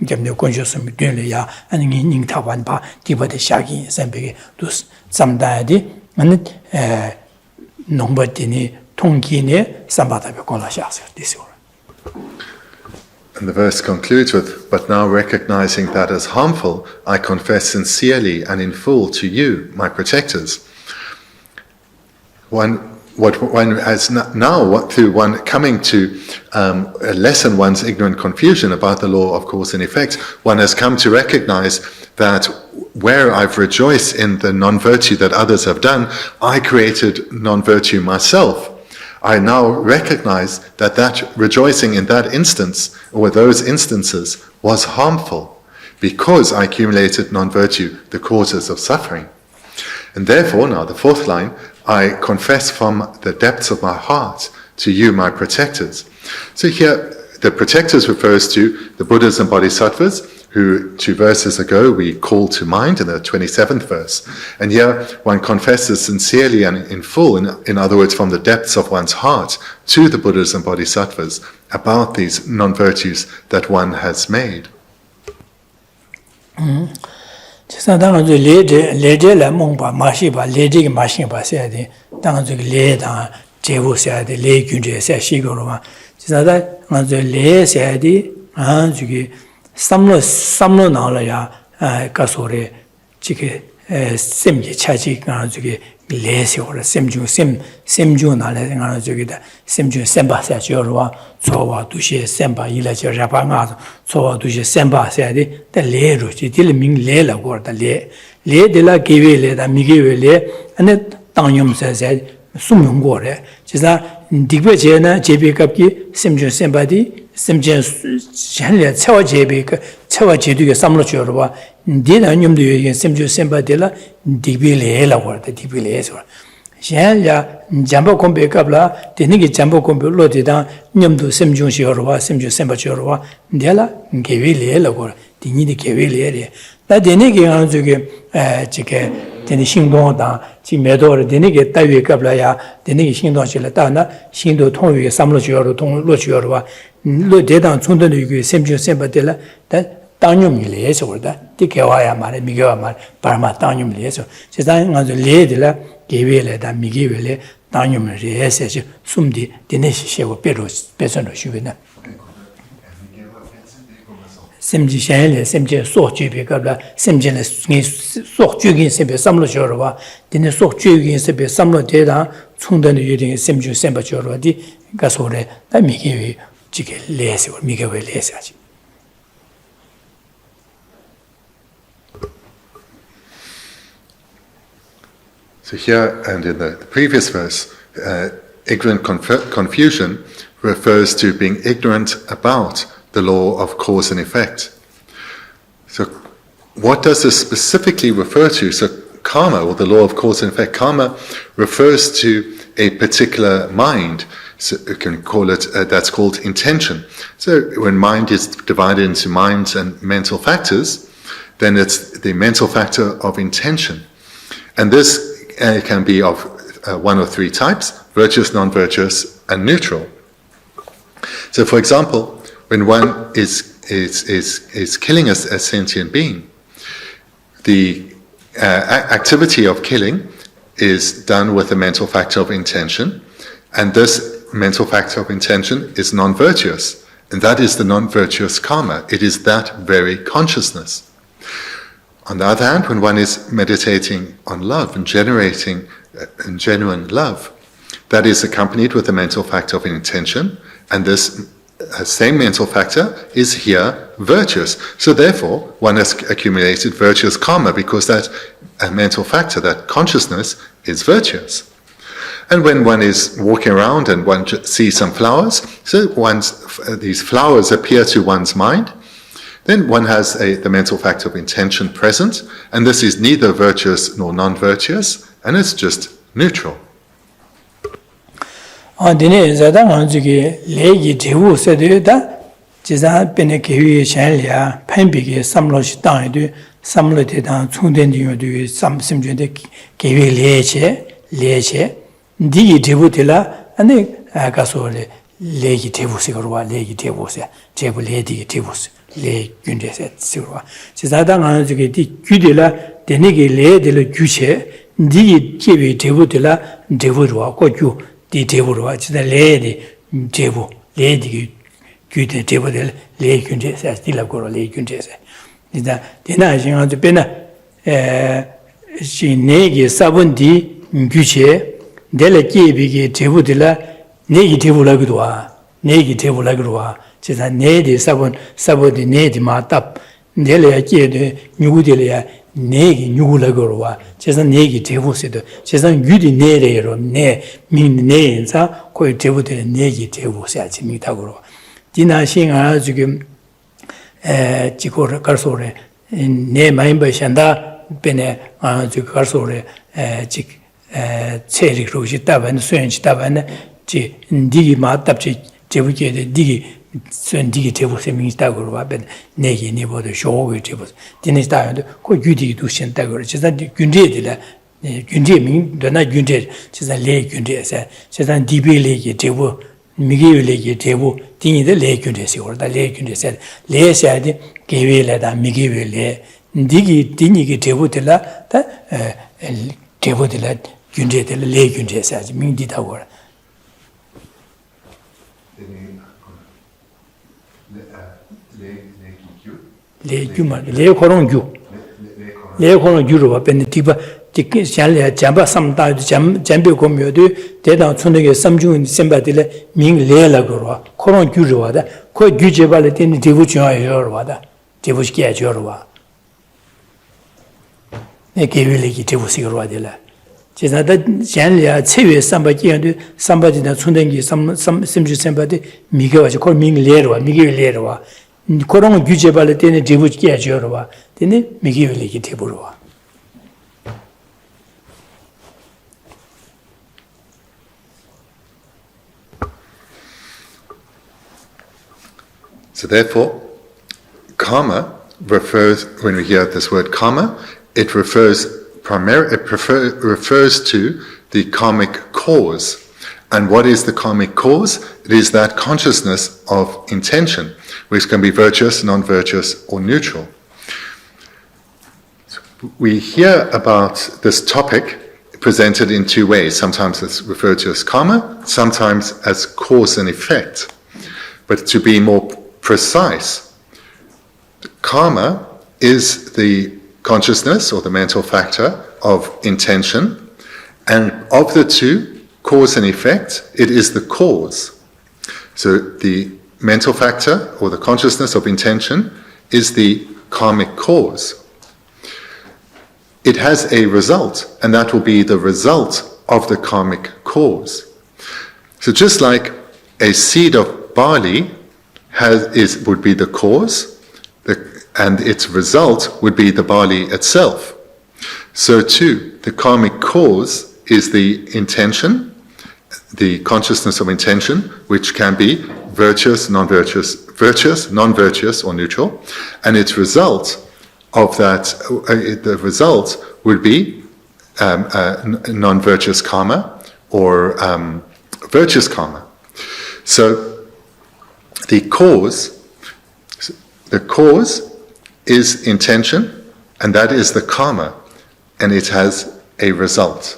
jem de gon shu sum duen le ya an ni ning ta wan ba diba de sha gin sen be du sam da di an nong ba de ni tong gi ne samba tabe gongla sha se de so. And the verse concludes with, but now recognizing that as harmful, I confess sincerely and in full to you, my protectors. Through one coming to lessen one's ignorant confusion about the law of cause and effect, one has come to recognize that where I've rejoiced in the non-virtue that others have done, I created non-virtue myself. I now recognize that rejoicing in that instance, or those instances, was harmful, because I accumulated non-virtue, the causes of suffering. And therefore, now the fourth line, I confess from the depths of my heart to you, my protectors. So here, the protectors refers to the Buddhas and Bodhisattvas, who 2 verses ago we called to mind in the 27th verse. And here one confesses sincerely and in full, in other words, from the depths of one's heart, to the Buddhas and Bodhisattvas, about these non-virtues that one has made. semji chaji ngana zuge lesi ora semju na le ngana zuge da semju semba sa jorwa chowa dushe semba ila je rapa nga chowa dushe semba sa de da le ro ji dil ming le la gor da le de la gewe le da mi gewe le ane tangyum sa sa sumyong go re jiza digbe je na jebe kap ki semju semba di semje janle chawa jebe ka chawa jedu ge samlo jorwa dina nyumdu ye semju semba de la digbe la gor da digbe le so xian ya jambo kombe kapla dini ge jambo kombe lo de da nyumdu semju jorwa semju semba jorwa de la gewe le la gor dini de gewe le re da dini ge an ju ge jike dini xingdong da ji medo de dini ge da yue kapla ya dini ge xingdong chi la da na xingdo tong yue samlo jorwa tong lo jorwa lo de dang chung de yue semju semba de la da 당념이 레서 그러다 디케와야 말에 미게와 말 바마 당념 레서 세상 가서 레들라 게벨에다 미게벨에 당념을 레서지 숨디 디네시시고 베로 베선로 쉬베나 semji shenle semji sochube kabla semjene sochugin sebe samlo jorwa dine sochugin sebe samlo deda chungdan yedin semju semba jorwa di gasore da migewe jike lese migewe lese aji. So here and in the previous verse, ignorant confusion refers to being ignorant about the law of cause and effect. So what does this specifically refer to? So karma, or the law of cause and effect, karma refers to a particular mind. So you can call it, that's called intention. So when mind is divided into minds and mental factors, then it's the mental factor of intention. And this can be of one of three types: virtuous, non-virtuous, and neutral. So, for example, when one is killing a sentient being, the activity of killing is done with a mental factor of intention, and this mental factor of intention is non-virtuous, and that is the non-virtuous karma. It is that very consciousness. On the other hand, when one is meditating on love and generating genuine love, that is accompanied with a mental factor of intention, and this same mental factor is here virtuous. So therefore, one has accumulated virtuous karma because that mental factor, that consciousness, is virtuous. And when one is walking around and one sees some flowers, so these flowers appear to one's mind, then one has the mental factor of intention present, and this is neither virtuous nor non-virtuous, and it's just neutral. Dine zada nganzuki legi dewu sedu da jiza bene kewi shenlia penbigi samlo shi tangidu samlo de dang chungden diyo du simjun de kewi leche digi dewu tila ane kaso legi dewu sigarwa legi dewu se jebu le digi dewu se le gyunde se sigarwa jiza da nganzuki di gyudila denegi le de le gyuche digi kewi dewu tila dewu rwa ko gyu di devuruwa, chida le di devu, le di gyute devu de le gyunje se, di la koro le gyunje se. Dina xinga zu pena, xin negi sabun di gyuche, de la kiebi ki devu de la negi devu lagirwa, chida ne di sabun di ne di ma tab, de la ya kie de nyugu de la ya negi nyugu lagirwa, chida negi devu se do, chida gyudi ne re ro, ne, ming ne inza, koi devu de negi devu se achi ming tagirwa. Dina xinga zhugim, jiko karso re, ne mayimba shanda, bene zhug karso re, jik, tserik ro chi taban, suyan chi taban, ji digi ma tab chi devu ke de digi, suyan digi devu se ming tagirwa, ben negi nipo de shogo devu se. Dina tayo ko gyudi du shen tagirwa, chisa gyunde de la, gyunde ming, dana gyunde, chisa le gyunde se, chisa dibi le ki devu 미기위레기 대부 딩이데 레균데시 오르다 레균데세 레샤디 게위레다 미기위레 디기 딩이기 대부들라 다 대부들라 균제들 레균데세지 민디다고 레규마 레코롱규 레코롱규로 베네티바 티키 샬레 잠바 삼다 잠베 고묘도 대당 촌에게 삼중 셈바딜레 민 레라고로 코롱규로와다 코 규제발레 때니 디부치와요로와다 디부시게 줘로와 네 개වි레기 디부시로와딜라 제자다 샬레 체외 삼바기한테 삼바지나 촌댕기 삼심주 셈바디 미게와지 코민 레로와 미게 레로와 코롱 규제발레 때니 디부시게 줘로와 때니 미게위레기 디부로와 So therefore, karma refers, when we hear this word karma, it refers to the karmic cause. And what is the karmic cause? It is that consciousness of intention, which can be virtuous, non-virtuous, or neutral. We hear about this topic presented in two ways. Sometimes it's referred to as karma, sometimes as cause and effect. But to be more precise, karma is the consciousness or the mental factor of intention, and of the two, cause and effect, it is the cause. So the mental factor or the consciousness of intention is the karmic cause. It has a result, and that will be the result of the karmic cause. So just like a seed of barley would be the cause, and its result would be the barley itself. So too, the karmic cause is the intention, the consciousness of intention, which can be virtuous, non-virtuous, or neutral, and its result of that, the result would be non-virtuous karma or virtuous karma. So the cause is intention, and that is the karma, and it has a result.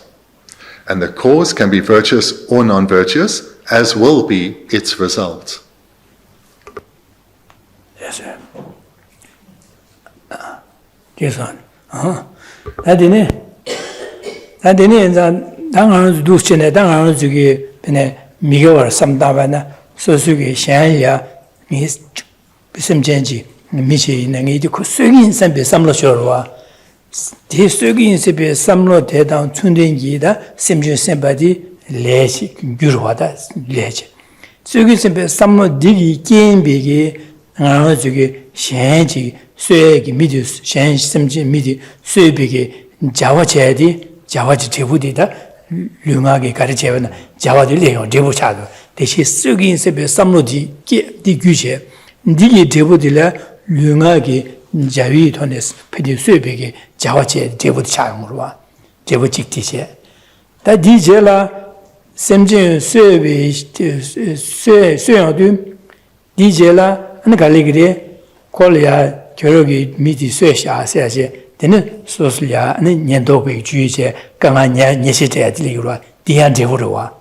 And the cause can be virtuous or non-virtuous, as will be its result. Yes, sir. Yes, sir. Adine, 당하는 두스네 당하는 저기 변에 미겨와 삼다바나 소수기 샹야 미 비심전지 미시 있는 게 그 쇠긴 선배 삼로셔와 대 쇠긴 선배 삼로 대당 춘den기다 심주 선바디 레시 규르와다 레지 쇠긴 선배 삼로 디기 게임비기 아 저기 샹지 쇠기 미디 샹 심지 미디 쇠비기 자와지 제부디다 류마게 가르쳐는 자와들 내용 제부차도 대신 쇠긴 선배 삼로디 디 규제 니게 제부디라 류마게 자위 돈에서 피디 쇠비기 자와제 제부디 차용으로와 제부 직티세 다 디제라 샘진 쇠비 쇠어도 디제라 안 갈리그리 콜리아 겨루기 미디 쇠샤세야세 되는 소슬야 아니 년도배 주의제 강한냐 예시제야 들리고라 디한 제부로와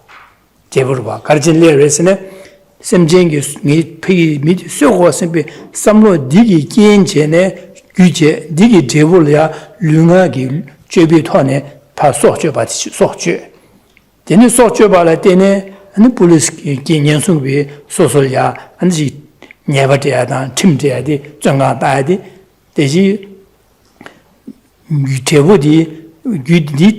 가르친 레레스네 샘쟁기 미 미디 쇠고 샘비 삼로 디기 kiến 제네 규제 디기 제부로야 류나기 죄비토네 다 소줘바지 소줘 되는 소줘발에 되네 아니 폴리스 kiến 년송비 소설야 아니 녀바대야다 팀대야디 정가다야디 대지 유태부디 유디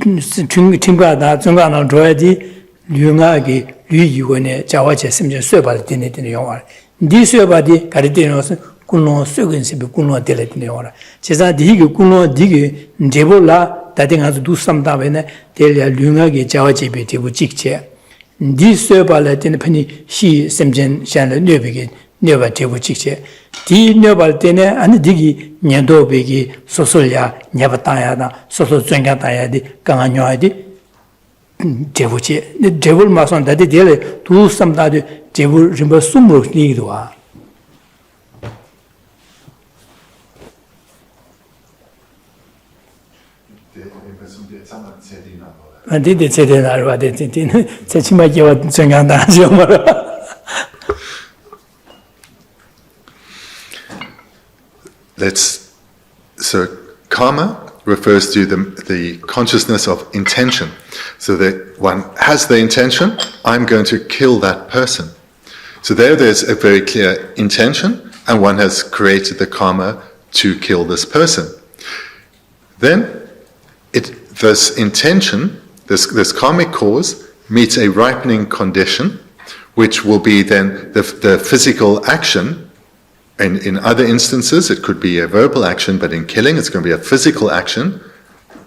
팀가다 정가나 줘야지 류나기 류이원에 자와제 심지 쇠발 되는 영화 니 쇠발이 가르되는 것은 군노 쇠근습이 군노 되는 영화 제가 디기 군노 디기 제볼라 다딩아도 두삼다베네 델야 류나기 자와제비 되고 직제 니 쇠발에 되는 편이 시 심전 샹의 뇌비기 뇌바 되고 직제 디 뇌발 때네 아니 디기 년도비기 소설야 녀바다야나 소설 전가다야디 강한요야디 제부지 제불 마선 다디 데레 두 삼다데 제불 림바 숨으로 리도와 안디데 제데나로 바데티는 제치마기와 정한다죠 말아. So karma refers to the consciousness of intention. So that one has the intention, I'm going to kill that person. So there's a very clear intention, and one has created the karma to kill this person. Then this intention, this karmic cause, meets a ripening condition, which will be then the physical action. And in other instances, it could be a verbal action, but in killing, it's going to be a physical action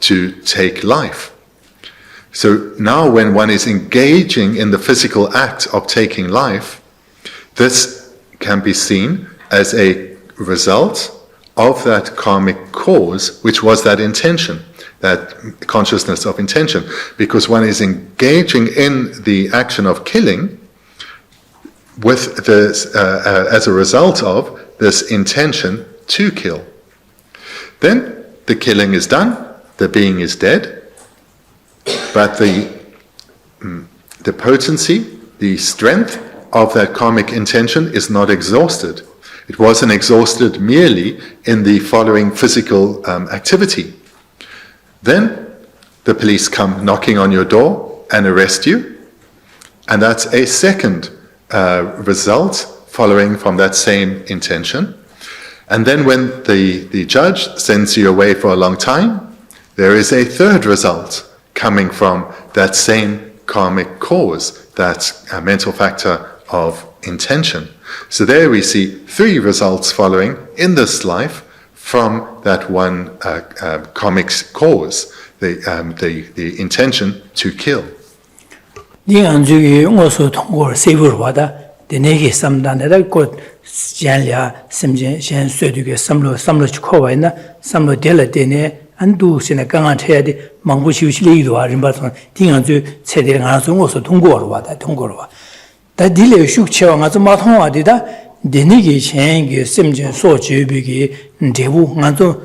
to take life. So now when one is engaging in the physical act of taking life, this can be seen as a result of that karmic cause, which was that intention, that consciousness of intention. Because one is engaging in the action of killing with this, as a result of this intention to kill. Then the killing is done, the being is dead, but the potency, the strength of that karmic intention is not exhausted. It wasn't exhausted merely in the following physical activity. Then the police come knocking on your door and arrest you, and that's a second result following from that same intention. And then when the judge sends you away for a long time, there is a third result coming from that same karmic cause, that mental factor of intention. So there we see three results following in this life from that one karmic cause, the intention to kill. Denegi samdaneda ko janlia simjen shen södüge samlo chukova ina samlo dela dene andu sine gangan cheyadi mangbu shiwishili idwa rimbason tinganzu chedere nganaso ngoso tongorwa da dile shuk chewa ngazo mathongwa dida denegi shengi simjen so chebigi debu ngazo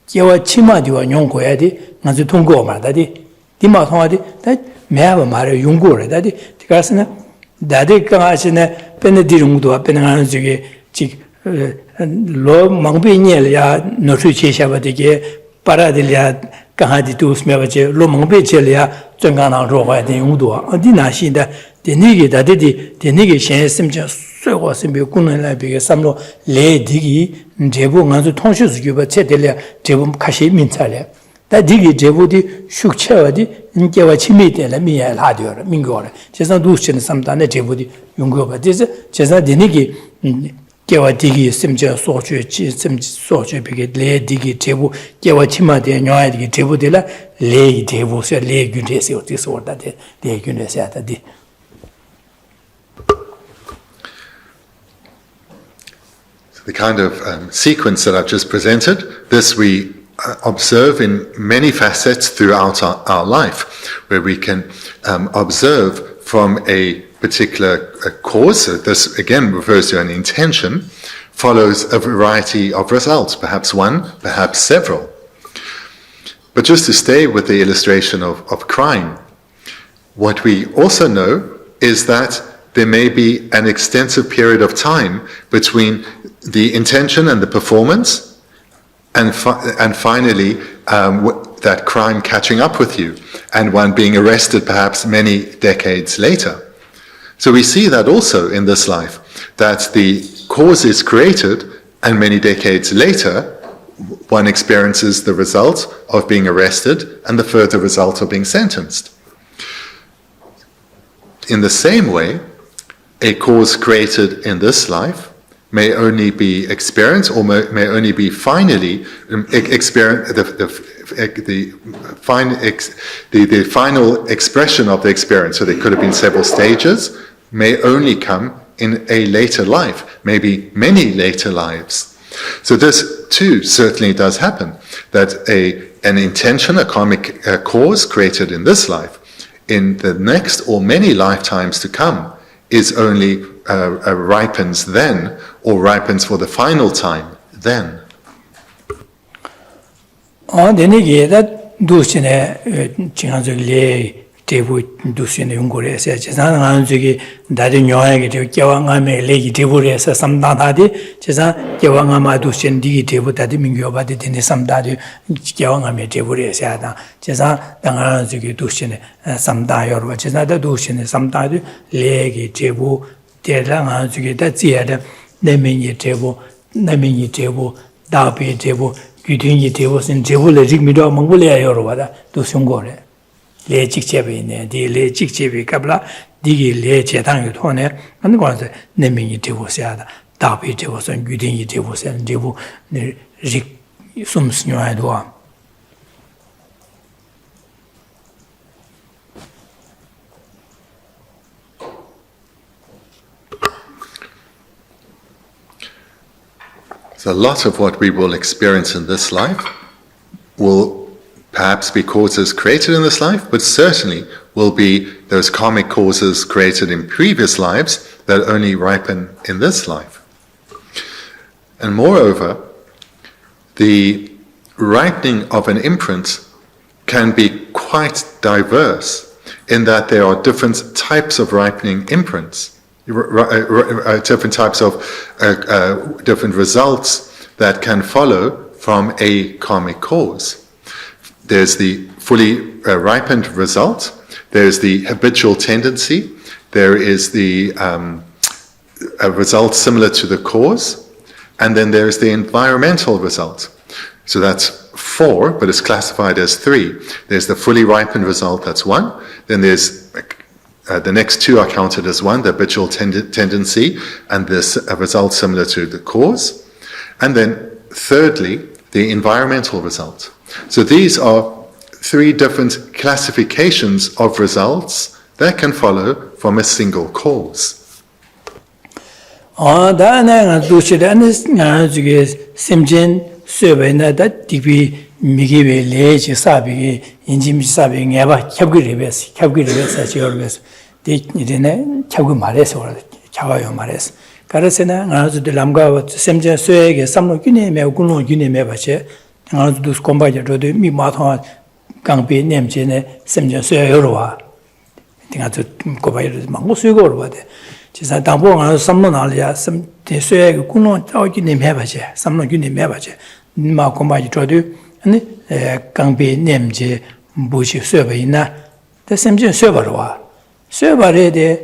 jewa chima diwa nyonggoya di ngazo tongorwa da di mathongwa di da meaba mare yonggoya da di tikasina 다들 강아지네 베네디룽도 베네가는 저기 로 망베니엘야 노트체샤바데게 파라딜야 강아지도 스메바제 로 망베젤야 정강나 로바데 용도 어디나시다 데니게 다데디 데니게 셴심자 쇠고 심비 군을라비게 삼로 레디기 제부 간주 통수주기바 체델야 제부 카시 민차래 다디기 제부디 슈크체와디 인께와 치미텔라 미야 하디오라 민고라 제사 두스는 삼단의 제부디 용거바 제사 데니기 깨와 디기 심자 소주지 심 소주비게 레디기 제부 깨와 치마데 녀아디기 제부들라 레이 제부세 레균데세 어디서다데 레균데세다디 The kind of sequence that I've just presented, this we observe in many facets throughout our life, where we can observe from a particular cause. So this again refers to an intention, follows a variety of results, perhaps one, perhaps several. But just to stay with the illustration of crime, what we also know is that there may be an extensive period of time between the intention and the performance, and finally, that crime catching up with you, and one being arrested perhaps many decades later. So we see that also in this life, that the cause is created, and many decades later, one experiences the result of being arrested, and the further result of being sentenced. In the same way, a cause created in this life may only be experienced, or may only be finally experience the final expression of the experience. So there could have been several stages, may only come in a later life, maybe many later lives. So this too certainly does happen, that an intention, a karmic cause created in this life, in the next or many lifetimes to come is only ripens then, or ripens for the final time then. Tebu dusin yungure se chesan ngan jugi dadi nyoya ge kyawa ngame legi tebu re sa samda dadi chesan kyawa ngama dusin digi tebu dadi mingyo ba de ne samda de kyawa ngame tebu re sa da chesan dangan jugi dusin samda yor ba chesan da dusin samda de legi tebu de la ngan jugi da jie de ne minyi tebu da bi tebu gyudin yi tebu sin tebu le jig mi do mangbu le yor ba da dusin gore le chikchebi ne di le chikchebi kabla digi le chetang yu thone an ko se ne mingi devo sia da bi devo son gyudin yi devo sen devo ne rik sum snyo ai do. So a lot of what we will experience in this life will perhaps be causes created in this life, but certainly will be those karmic causes created in previous lives that only ripen in this life. And moreover, the ripening of an imprint can be quite diverse in that there are different types of ripening imprints, different types of different results that can follow from a karmic cause. There's the fully ripened result, there's the habitual tendency, there is the a result similar to the cause, and then there's the environmental result. So that's 4, but it's classified as 3. There's the fully ripened result, that's 1. Then there's the next 2 are counted as 1, the habitual tendency, and this a result similar to the cause. And then thirdly, the environmental result. So these are 3 different classifications of results that can follow from a single cause. 강비 냄제네 semje suya yorwa tinga tu ko ba yor mango suyo yorwa de chisa dambo nga samno nalya sam de suya ge kuno taoji ne me ba je samno gi ne me ba je ma ko ba ji todu ani 강비 냄제 bushi suya ba ina de semje suya barwa suya bare de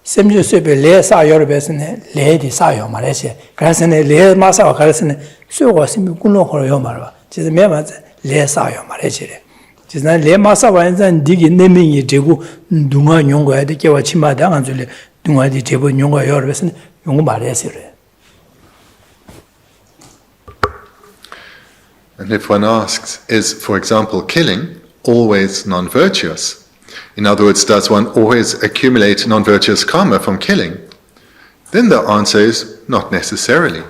semje suya be le sa yorbe sene le di sa yo mare se karasene le ma sa karasene suya wa sim kuno ho yo marwa chisa me ma le sa yo mare se 지난 레마사 완전 디기 내명이 되고 동아 용거야 되게와 치마다 안 줄래 동아디 되고 용거 여러분 용거 말해서요. And if one asks, is, for example, killing always non-virtuous? In other words, does one always accumulate non-virtuous karma from killing? Then the answer is not necessarily.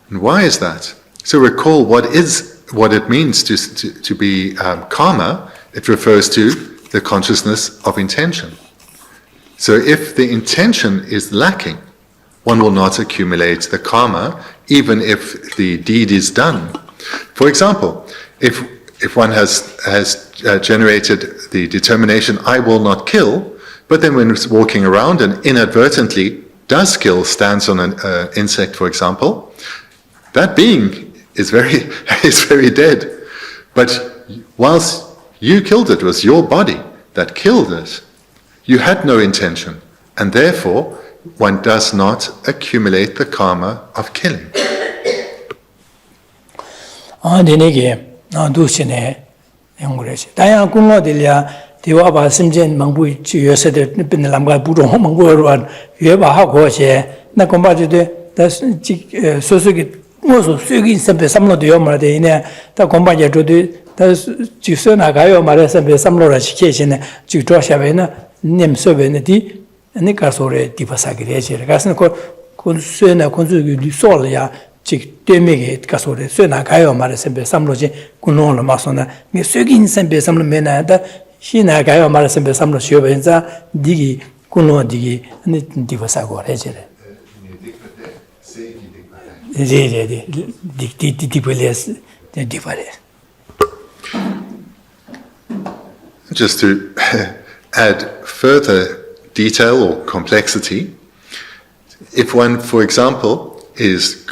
And why is that? So recall what it means to be karma. It refers to the consciousness of intention. So if the intention is lacking, one will not accumulate the karma, even if the deed is done. For example, if one has generated the determination, I will not kill, but then when it's walking around and inadvertently does kill, stands on an insect, for example, that being is very dead. But whilst you killed it, it was your body that killed it. You had no intention, and therefore one does not accumulate the karma of killing. 무슨 수익이 선배 삼로도 요마데 이네 다 공부하게 줘도 다 지서 나가요 말해서 배 삼로라 시키시네 지도샤베나 님서베네디 아니 가소레 디바사기레지 가스는 그 수에나 건주기 소르야 직 때문에 가소레 수에 나가요 말해서 배 삼로지 군노를 마서나 네 수익이 선배 삼로 메나다 Shina Gaya Marasimbe Samro Shubenza, Digi, Kuno Digi, and Divasago Regere. Just to add further detail or complexity, if one, for example, is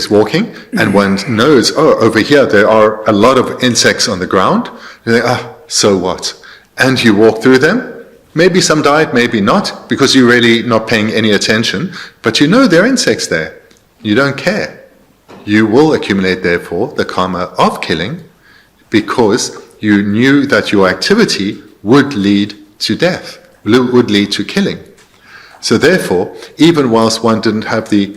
walking and one knows, over here there are a lot of insects on the ground, you think, so what? And you walk through them, maybe some died, maybe not, because you're really not paying any attention, but you know there are insects there. You don't care. You will accumulate, therefore, the karma of killing because you knew that your activity would lead to death, would lead to killing. So therefore, even whilst one didn't have the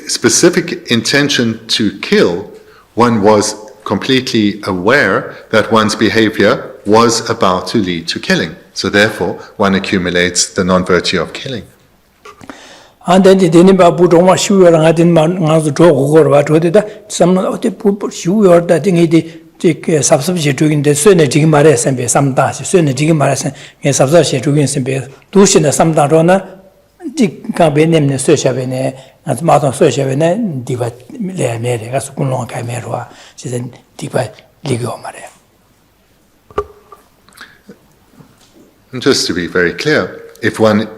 specific intention to kill, one was completely aware that one's behavior was about to lead to killing. So therefore, one accumulates the non-virtue of killing. And then the Deniba Budoma Shuar and I didn't draw what did some of the Shuar that thing substitute doing the Sunday Jimares and be some dash, Sunday Jimares and substitute doing some be Dushin some darona, Dick Cabin, the Sushavene, and Martin Sushavene, Diva Mary, as Kulon Camerua, she said Diva Ligo Mare. Just to be very clear, if one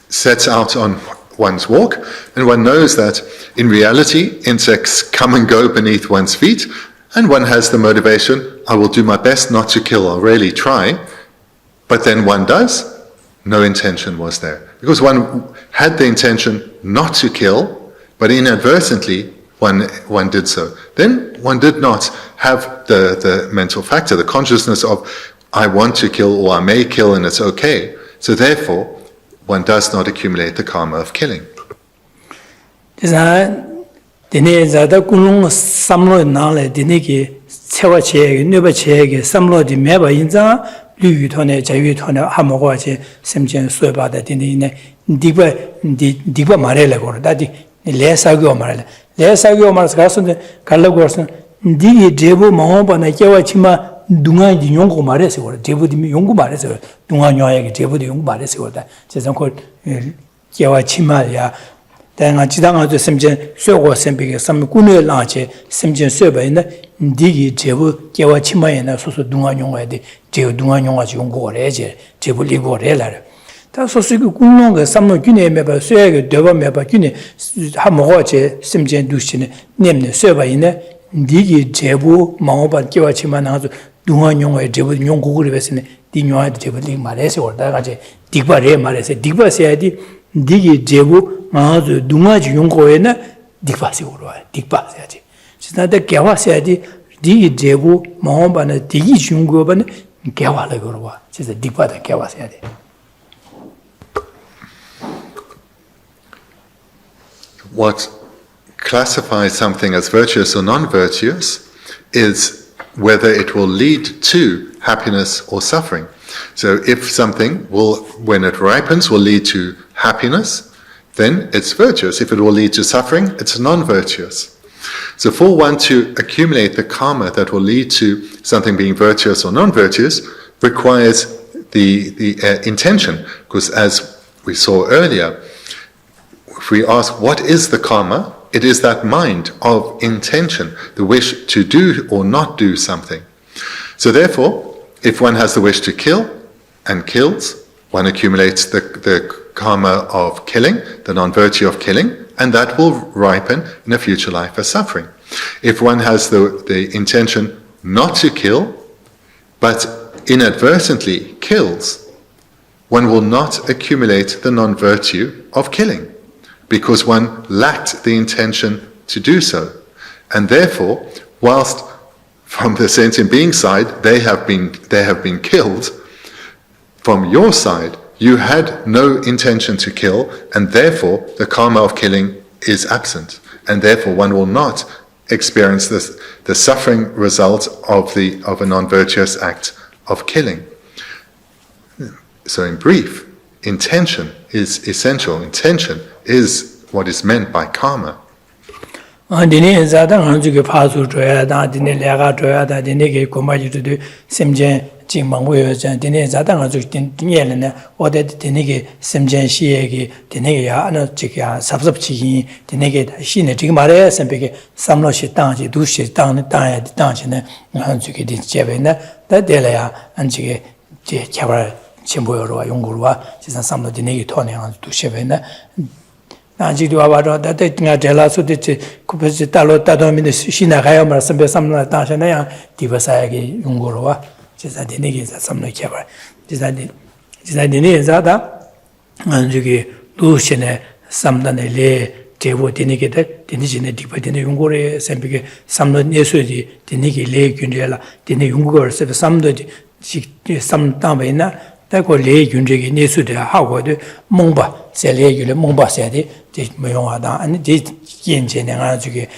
sets out on one's walk and one knows that in reality insects come and go beneath one's feet and one has the motivation, I will do my best not to kill, I'll really try, but then one does, no intention was there. Because one had the intention not to kill, but inadvertently one did so. Then one did not have the mental factor, the consciousness of I want to kill or I may kill and it's okay. So therefore, one does not accumulate the karma of killing. Dunga di Yongo Mares or Debu di Yongo Mares or Dunga Noya, Debu di Yongo Mares or that. Says Uncle Kiawa Chimalia. Then I Chidanga to Simjan, so was simply some Kunu Lanche, Simjan Serba in the Digi, Debu, Kiawa Chima and also Dunga Yonga, Debu Dunga Yonga Yongo Rege, Debu Ligo Reller. That's also Kunong, some Gune Meba, Sega, Deva Meba Gune, Hamoche, Simjan Dushin, named the server in the Digi, Debu, Maoba, Kiawa Chimana. Dunga Yonga, Debu Yongo Revesin, Dinoa, Debu Mares or Dagaje, Digba Re Mares, Digba said, Digi, Debu, Mazu, Dunga Yongo, Digba Sigura, Digba said. She's not the Gawa said, Digi, Debu, Mahomban, Digi Yongo, Gawa Legorwa. She's a Digba that Gawa said. What classifies something as virtuous or non-virtuous is whether it will lead to happiness or suffering. So if something will, when it ripens, will lead to happiness, then it's virtuous. If it will lead to suffering, it's non-virtuous. So for one to accumulate the karma that will lead to something being virtuous or non-virtuous requires the intention, because as we saw earlier, if we ask what is the karma, it is that mind of intention, the wish to do or not do something. So therefore, if one has the wish to kill and kills, one accumulates the karma of killing, the non-virtue of killing, and that will ripen in a future life as suffering. If one has the intention not to kill, but inadvertently kills, one will not accumulate the non-virtue of killing, because one lacked the intention to do so. And therefore, whilst from the sentient being side, they have been killed, from your side, you had no intention to kill, and therefore the karma of killing is absent. And therefore one will not experience the suffering result of a non-virtuous act of killing. So in brief, intention is essential. Intention is what is meant by karma. Dini Zada Hanzuki Pasu Joyada, Dini Laga Joyada, Dini Kumaji to do Simjan, Jingmangwe, Dini Zada Hanzuki Dinelena, or that Dinigi, Simjan Shiegi, Diniga, Chikia, Subsubchi, Dinigate, Shina, Jingmares, and Big Samlo Shitanji, Dushi, down the Dungeon, Hanzuki did Jevena, that Delia, and Jig Chava, Chimboa, Yungurua, just some of the Dinigi Tony to Shevena. Najiduava that they tell so that Kupitalo Tadomi, Shina Hayama, some Tashanaya, Divasagi, Yungurua, just at the Nigis at some like ever. Just at the Nizada, and you get Lucian, some done a lay, Tevo Dinigate, Dinigine, Dipa Dinigure, Sempike, some Nesudi, Dinigi Lake, Undela, Dinigure, some Tamina. That go lay Yunjig near to the Howard, Mumba, Sele, Mumba said it, Mayonada, and did Yen and Jig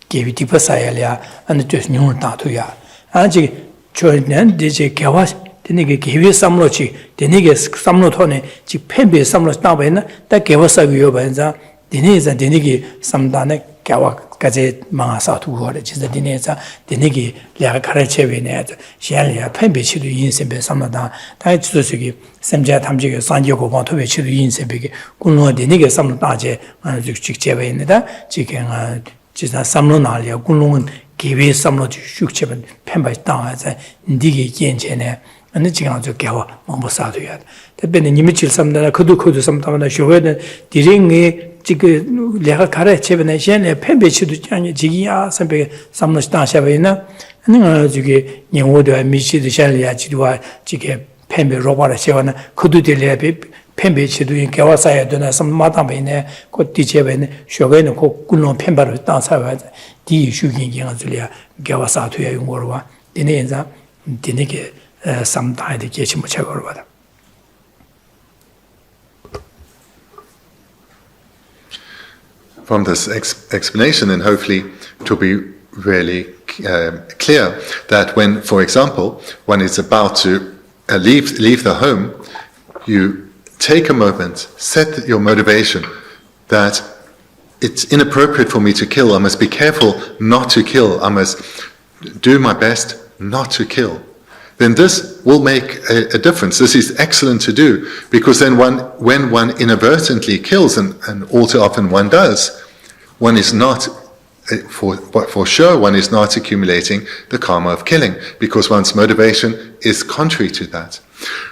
gave it deeper Sayalia and just new Tatuya. And Jig Choyan, DJ Kawas, the nigger gave you some lochi, the niggers some notone, Jipembe some lot Nabena, that gave us a view benza, the knees and the niggy, some dane Kawak. Gazette Mangasa to water, which is the Dinesa, the Nigi, Lia Karachevinet, Shelia, Pembichi to Yinsembe Samada, Tai Tsuki, Semja Tamjig, San Yoko want to be to Yinsebig, Guno, the Nigger Samadaje, and Chikcheva in the chicken, just as Samlonalia, Gunun, gave some lot Shukchevan, Pemba down as a Digi Yenchene, and the chicken to Gawa, Mombosatu yet. The Benimichil some that I could do sometime, she heard the ring. Lega Kare Chevenation, a Pembichi to Jigia, some Nashavina, and you get Yewoda, Michi, the Shalia, Chidua, Chike, Pembe, Robert, Shavana, could do the Lepi, Pembichi doing Kawasai, Dona, some Matamine, could teach Evan, Shogan, Kuno, Pember, dance, the Shukin Yanzulia, Gawasa to Yungorwa, the Nenza, Dinike, some time the Kitchen. From this explanation, and hopefully it will be really clear that when, for example, one is about to leave the home, you take a moment, set your motivation that it's inappropriate for me to kill. I must be careful not to kill. I must do my best not to kill. Then this will make a difference. This is excellent to do, because then when one inadvertently kills, and all too often one does, one is not, for sure, one is not accumulating the karma of killing, because one's motivation is contrary to that.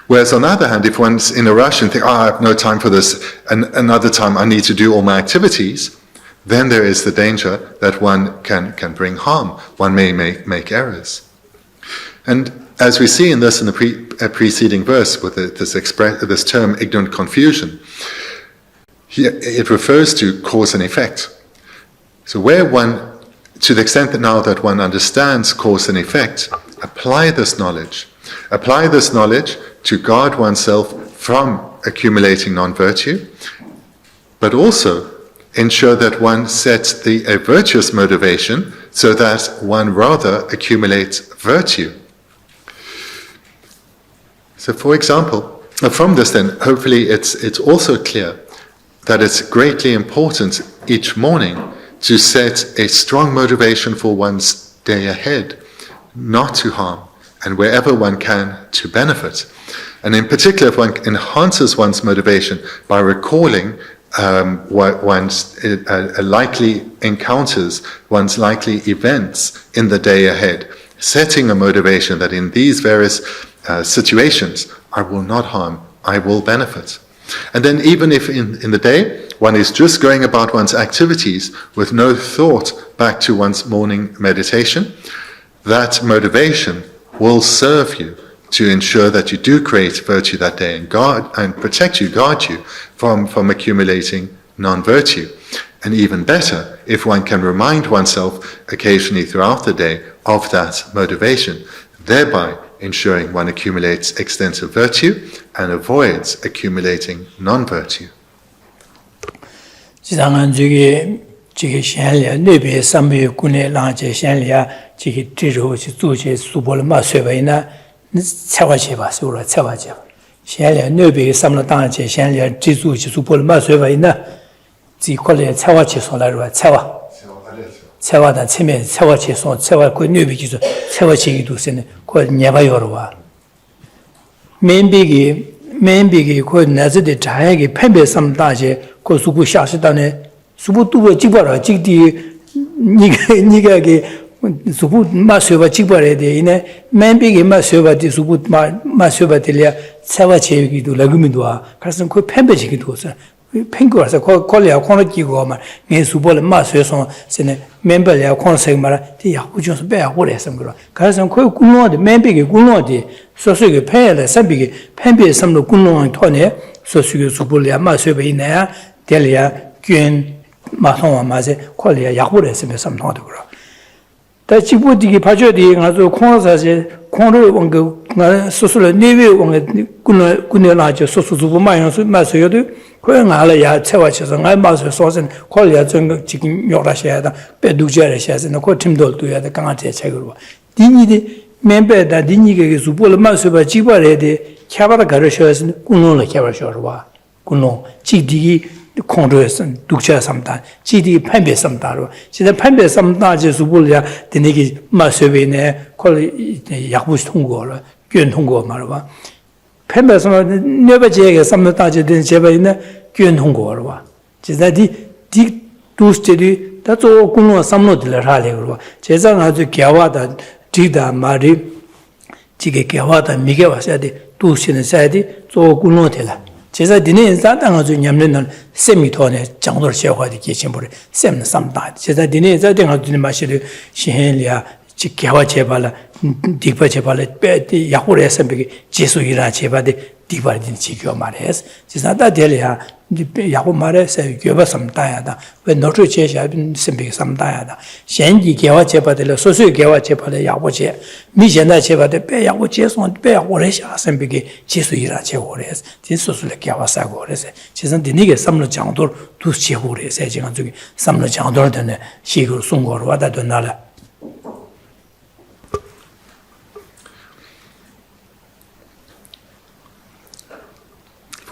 Whereas on the other hand, if one's in a rush and think, I have no time for this, and another time I need to do all my activities, then there is the danger that one can bring harm. One may make errors. And as we see in the preceding verse with this term ignorant confusion, here it refers to cause and effect. So where one, to the extent that now that one understands cause and effect, apply this knowledge to guard oneself from accumulating non-virtue, but also ensure that one sets a virtuous motivation so that one rather accumulates virtue. So, for example, from this then, hopefully it's also clear that it's greatly important each morning to set a strong motivation for one's day ahead, not to harm, and wherever one can, to benefit. And in particular, if one enhances one's motivation by recalling one's likely encounters, one's likely events in the day ahead, setting a motivation that in these various situations, I will not harm, I will benefit. And then even if in the day, one is just going about one's activities with no thought back to one's morning meditation, that motivation will serve you to ensure that you do create virtue that day and protect you, guard you from accumulating non-virtue. And even better, if one can remind oneself occasionally throughout the day of that motivation, thereby ensuring one accumulates extensive virtue and avoids accumulating non-virtue. 지콜에 채와 치소라로 채와다 채매 채와 치소 채와 그 뇌비기서 채와 치기도 세네 그 녀바요로와 맨비기 그 나즈데 자에게 팬베 삼다제 그 수부 샤시다네 수부 두고 집어라 직디 니가게 수부 마셔봐 집어야 돼 이네 맨비기 마셔봐디 수부 마셔봐들이야 채와 치기도 라그미도와 그래서 그 팬베 치기도 세 팽거서 콜리아 코너기고 말 예수벌 마스에서 세네 멤버야 콘세마라 디야 우주서 배야 오래서 그러 그래서 그 군노데 멤버게 군노데 소소게 팬에 삼비게 팬비에 삼로 군노한 토네 소소게 수벌야 마스에 있나야 델리아 균 마송와 마세 콜리아 야고래서 삼노도 그러 다 지부디기 봐줘디 가서 콘사제 콘을 원그 소소를 네베 원게 군노나죠 소소수부 마연수 마스여도 그냥알아야 채와쳐서 날 마서 소선 콜리아 정 지금 요라셔야다 배두자라셔야서 그 팀도 해야 돼 강한테 책으로 디니디 멤버다 디니게 수볼 마서바 지바래데 캬바라 가르셔서 군노를 캬바셔와 군노 지디기 콘도에서 독자 삼다 지디 판배 삼다로 진짜 판배 삼다지 수볼이야 디니기 마서베네 콜리 약부시 통고를 균 통고 말봐 팬배서 네버지에게 삼다지 된 제바이네 균 통고를 봐 진짜 디 두스테디 다저 군노 삼노들 하래 그러고 제장 아주 개와다 디다 말이 지게 개와다 미게 와서야 돼 두시는 사야지 저 군노 되라 제가 디네 자당 아주 냠는 세미토네 장도를 셔화디 계신불 셈는 삼다 제가 디네 자당 아주 마시르 시헨리아 지개와 제발라 디바 제발에 빼디 야고레서 비게 제수이라 제바데 디바딘 지교 말해서 지사다 될이야 야고 말해서 교바 삼다야다 왜 너트 제샤빈 셈비게 삼다야다 현지 개와 제바들 소수 개와 제발에 야고제 미전다 제바데 빼 야고 제송 빼 야고레샤 셈비게 제수이라 제고레서 진소수를 개와 사고레서 지선 디니게 삼로 장도 두 제고레서 지금 저기 삼로 장도를 되네 시고 송고로 와다 되나라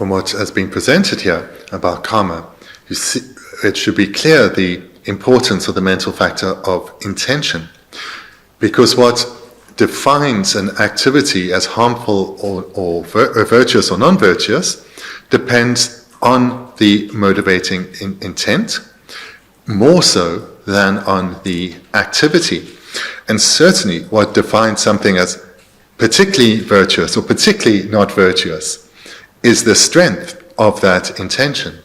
From what has been presented here about karma, you see, it should be clear the importance of the mental factor of intention. Because what defines an activity as harmful or virtuous or non-virtuous depends on the motivating intent, more so than on the activity. And certainly what defines something as particularly virtuous or particularly not virtuous is the strength of that intention.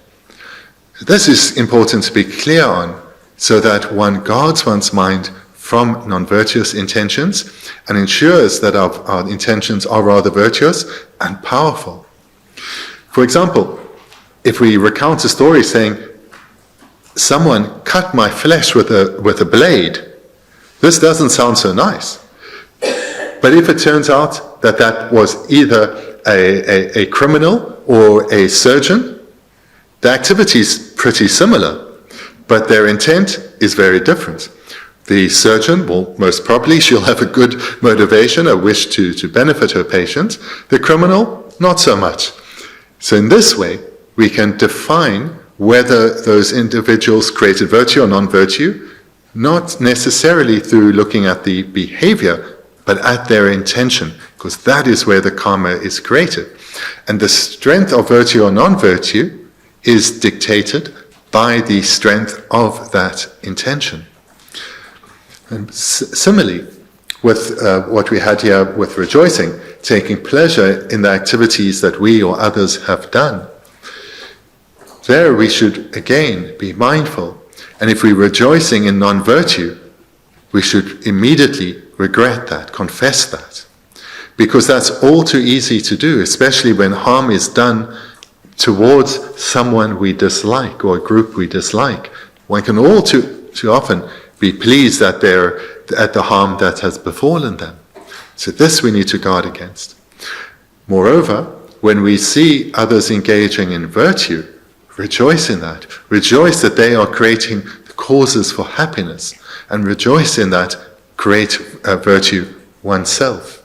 This is important to be clear on so that one guards one's mind from non-virtuous intentions and ensures that our intentions are rather virtuous and powerful. For example, if we recount a story saying, someone cut my flesh with a blade, this doesn't sound so nice. But if it turns out that that was either a criminal or a surgeon, the activity is pretty similar, but their intent is very different. The surgeon will most probably, she'll have a good motivation, a wish to benefit her patient. The criminal, not so much. So in this way, we can define whether those individuals created virtue or non-virtue, not necessarily through looking at the behavior, but at their intention, because that is where the karma is created. And the strength of virtue or non-virtue is dictated by the strength of that intention. And similarly, with what we had here with rejoicing, taking pleasure in the activities that we or others have done, there we should again be mindful. And if we're rejoicing in non-virtue, we should immediately regret that, confess that. Because that's all too easy to do, especially when harm is done towards someone we dislike or a group we dislike. One can all too often be pleased at the harm that has befallen them. So this we need to guard against. Moreover, when we see others engaging in virtue, rejoice in that. Rejoice that they are creating causes for happiness, and rejoice in that, create virtue oneself.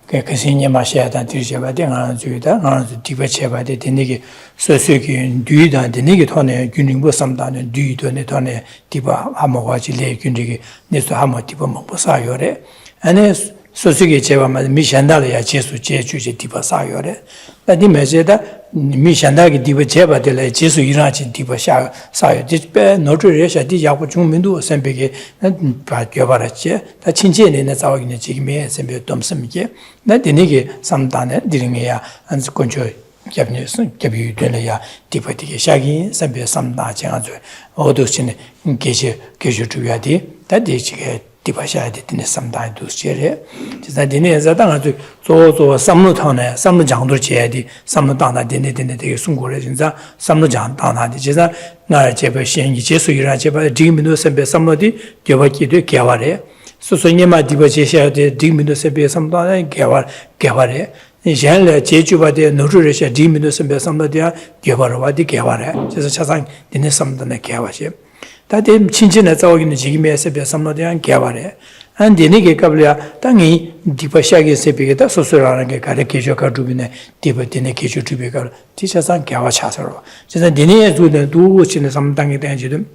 That Kasin Mashia than Tirjaba, Juda, Tiba Cheba, the Nigi, Sosuki, Duda, the Nigitone, Unibu Samdan, Duda, Netone, Tiba, Hamawaji Lake, Unigi, Nesto Hama Tiba Mopasayore, and as Sosuki Cheba, Mishandalia, Jesu, Jesu, Tiba Sayore, but the Mezeda, Mishandagi Tiba Cheba, the Jesu Irachi, Tiba Sayo, this bear, Notorious, Diapu Mindu, Sempeke, and Yavarache, the Chinchin in the Sao in the Chigme, Sempe Tomsam. That the nigger some done it, didn't ya, and control Japanese, Gabu Delaya, Tipati Shaggy, some Nachan, all those in Geshe Thubten, that they Tipasha did some time to share. Just that the name is a done to some Nutone, some Jandu Chedi, some Dana didn't Sungur, some Jan Dana, the Jeza, Nara Shen, Jesu Iracheba, Jim somebody, Javaki de Kiavare. So Yama Dibaja, the Diminus and somebody, Gavare, Jan Jejuba, the Noturisha, Diminus and somebody, Gavarova, the Gavare, just a chasang, then something like Gavaship. That the Chinchin at all in the Jigme, somebody and Gavare. And the Niki Kablia, Tangi, Dipashagi Sepigata, Sosuranga, Karakisha Katubine, Tibetan Kishu Tubika, teachers and Gavachasaro. Just a dinner to the two in some tangy tangidum.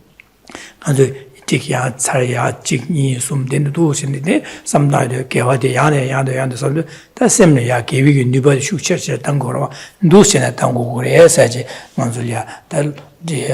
And the Tikia, Saria, Chigni, some din do in the day, some night, Gavati, Yana, something. That's simply a giving you nobody should church at Tangora, Dusin at Tango, Saji, Manzulia, the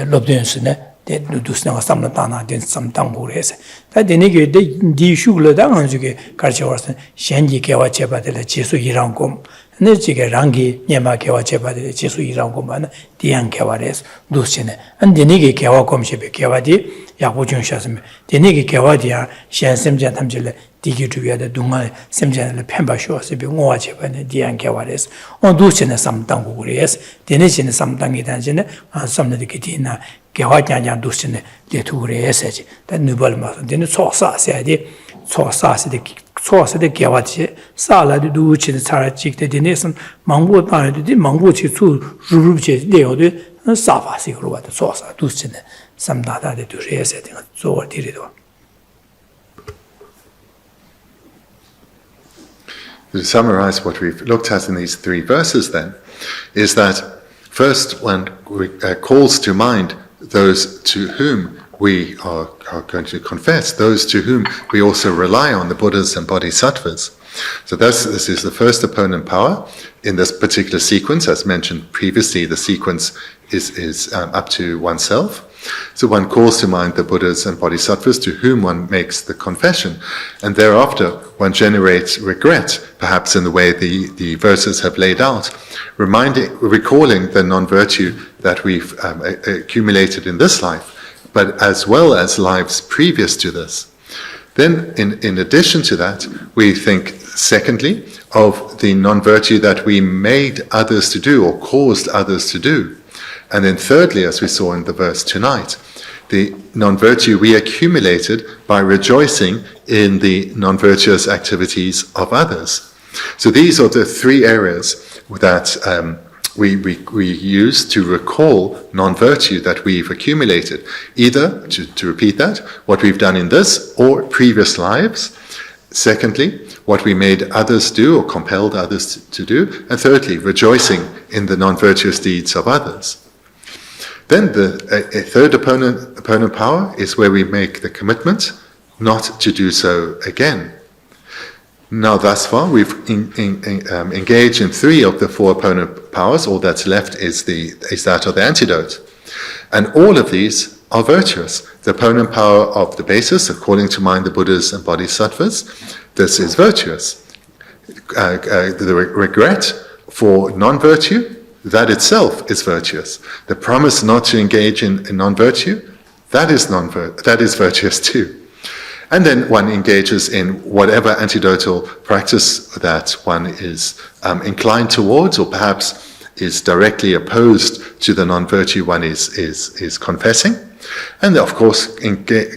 Lobdensine. They do some Tana, then some Tangures. That the nigger, the sugar down to get Karchorson, Shenji Kawachepa, the Chesu Irangum, and then Chiga Rangi, Yama Kawachepa, the Chesu Irangum, the young Kavares, Lucine, and the nigger Kawakom Shepe Kavadi, Yapuchun Shasm, the nigger Kavadia, Shan Semjan Tamjele, Digi to the Dunga, Semjan, Pemba Shores, be Moachep, and the young Kavares, on Lucine some Tangures, the nation some Tangitan, and some of the Kitina. Gawatyan Dusine, the two research, that Nubalma, then the Sosa said, Sosa, the source of the Gawati, Sala, the Duch, the Sarachik, the Nation, Mango, the Manguchi, two Ruruche, Deode, and Safa, Sigro, the Sosa, Dusine, some data, the two research, so did it. To summarize what we've looked at in these three verses, then, is that first one calls to mind those to whom we are going to confess, those to whom we also rely on, the Buddhas and Bodhisattvas. So this is the first opponent power in this particular sequence. As mentioned previously, the sequence is up to oneself. So one calls to mind the Buddhas and Bodhisattvas to whom one makes the confession, and thereafter one generates regret, perhaps in the way the verses have laid out, recalling the non-virtue that we've accumulated in this life, but as well as lives previous to this. Then, in addition to that, we think, secondly, of the non-virtue that we made others to do or caused others to do. And then thirdly, as we saw in the verse tonight, the non-virtue we accumulated by rejoicing in the non-virtuous activities of others. So these are the three areas that we use to recall non-virtue that we've accumulated, either, to repeat that, what we've done in this or previous lives. Secondly, what we made others do or compelled others to do. And thirdly, rejoicing in the non-virtuous deeds of others. Then a third opponent power is where we make the commitment not to do so again. Now, thus far, we've engaged in three of the four opponent powers. All that's left is that of the antidote. And all of these are virtuous. The opponent power of the basis, calling to mind the Buddhas and Bodhisattvas, this is virtuous. The regret for non-virtue, that itself is virtuous. The promise not to engage in non-virtue, that is virtuous too. And then one engages in whatever antidotal practice that one is inclined towards, or perhaps is directly opposed to the non-virtue one is confessing. And of course,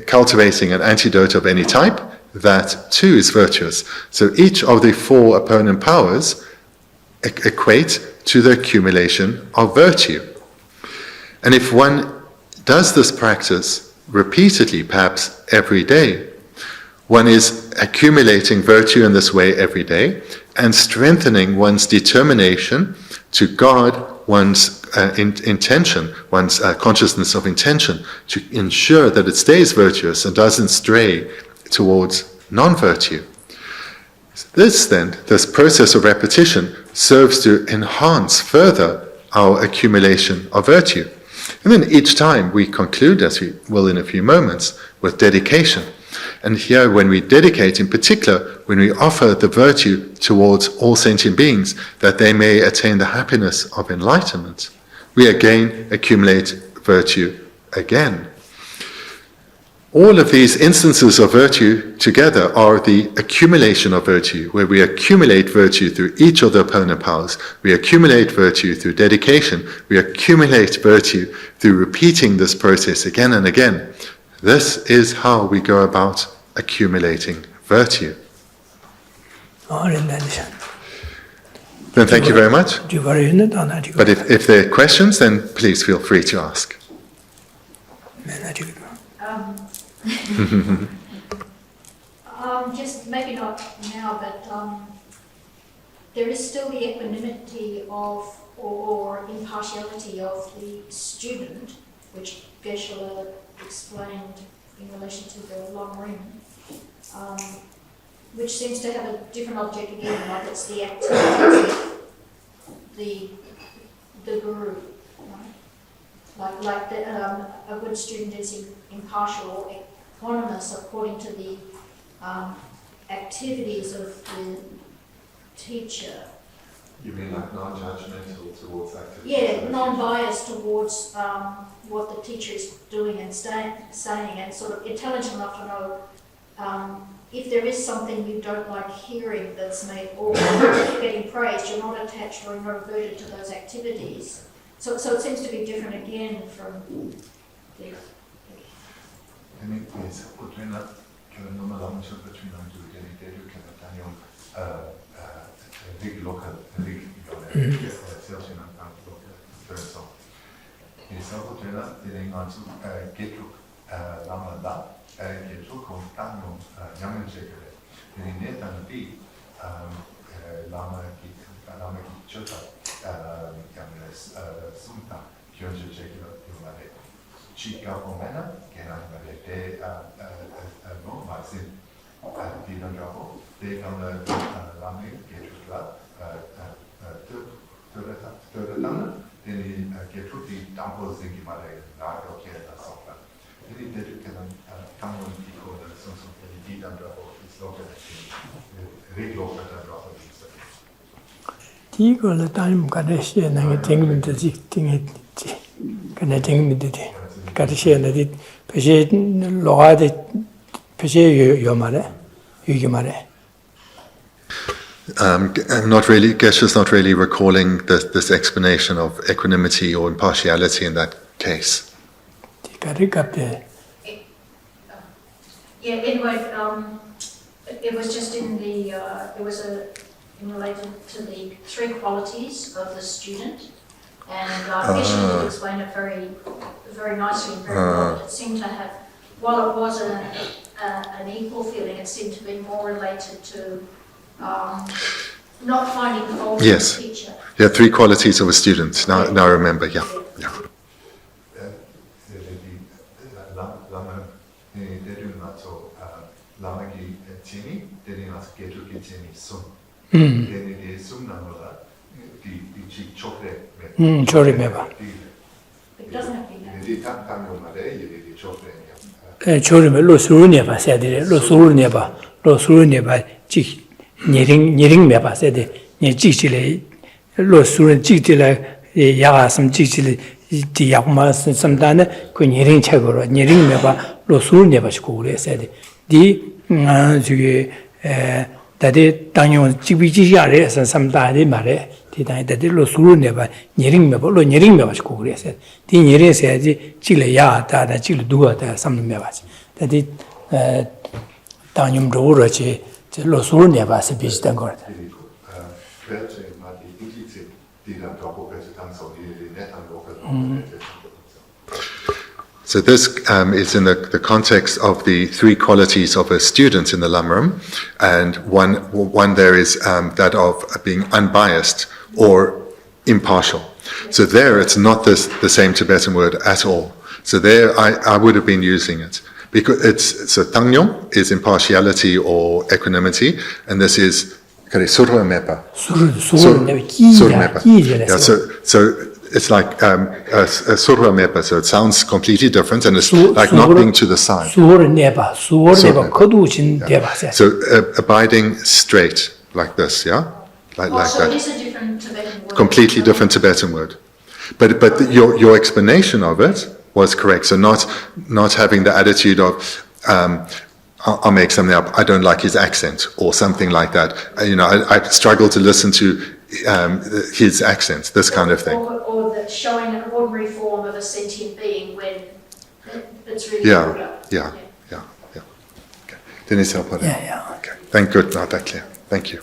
cultivating an antidote of any type, that too is virtuous. So each of the four opponent powers equate to the accumulation of virtue. And if one does this practice repeatedly, perhaps every day, one is accumulating virtue in this way every day and strengthening one's determination to guard one's intention, one's consciousness of intention, to ensure that it stays virtuous and doesn't stray towards non-virtue. This process of repetition serves to enhance further our accumulation of virtue. And then each time we conclude, as we will in a few moments, with dedication. And here, when we dedicate, in particular, when we offer the virtue towards all sentient beings, that they may attain the happiness of enlightenment, we again accumulate virtue again. All of these instances of virtue together are the accumulation of virtue, where we accumulate virtue through each of the opponent powers. We accumulate virtue through dedication. We accumulate virtue through repeating this process again and again. This is how we go about accumulating virtue. Then thank you very much. But if there are questions, then please feel free to ask. Just maybe not now, but there is still the equanimity of or impartiality of the student, which Geshe explained in relation to the long ring, which seems to have a different object again, like it's the activities of the guru, right? Like a good student is impartial or equanimous according to the activities of the teacher. You mean like non-judgmental towards activities? Yeah, non-biased towards what the teacher is doing and saying, and sort of intelligent enough to know if there is something you don't like hearing that's made, or getting praised, you're not attached or not averted to those activities. So it seems to be different again from the... Not really. Geshe's not really recalling this explanation of equanimity or impartiality in that case. Yeah, anyway, it was just in the, related to the three qualities of the student, and Geshe did explain it very, very nicely and very well. It seemed to have, while it was an equal feeling, it seemed to be more related to not finding fault in the teacher. Yeah, three qualities of a student. Now I remember, yeah. Chori meba. It doesn't have to be that. Chori me lo suru neba sedi, lo suru neba chik niring meba sedi, ni chik chile lo suru chik chile yaga sam chik chile di yakuma samdana ko niring chagoro, niring meba lo suru neba chikugure sedi. Di juge dadi tangyo chikbi chikyaare samdani mare. Dadi lo suru neba niring meba, lo niring meba chikugure sedi. Di niring sedi chile yaa tada, chile duwa tada samdani meba chi. Dadi tanyum dhuru chi lo suru neba si bichi tangor. So this is in the context of the three qualities of a student in the Lamrim, and one there is that of being unbiased or impartial. So there it's not the same Tibetan word at all. So there I would have been using it. Because so Tangyom is impartiality or equanimity, and this is Surva Mepa. Yeah, so it's like a Surva Mepa, so it sounds completely different, and it's like not being to the side. So abiding straight, like this, yeah? Like So that. it is a different Tibetan word. Completely different Tibetan word. But your explanation of it was correct. So not having the attitude of I'll make something up. I don't like his accent or something like that. I struggle to listen to his accent. This kind of thing. Or the showing an ordinary form of a sentient being when it's really Yeah. Okay. Denise, help her. Yeah. Okay. Thank God. Not that clear. Thank you.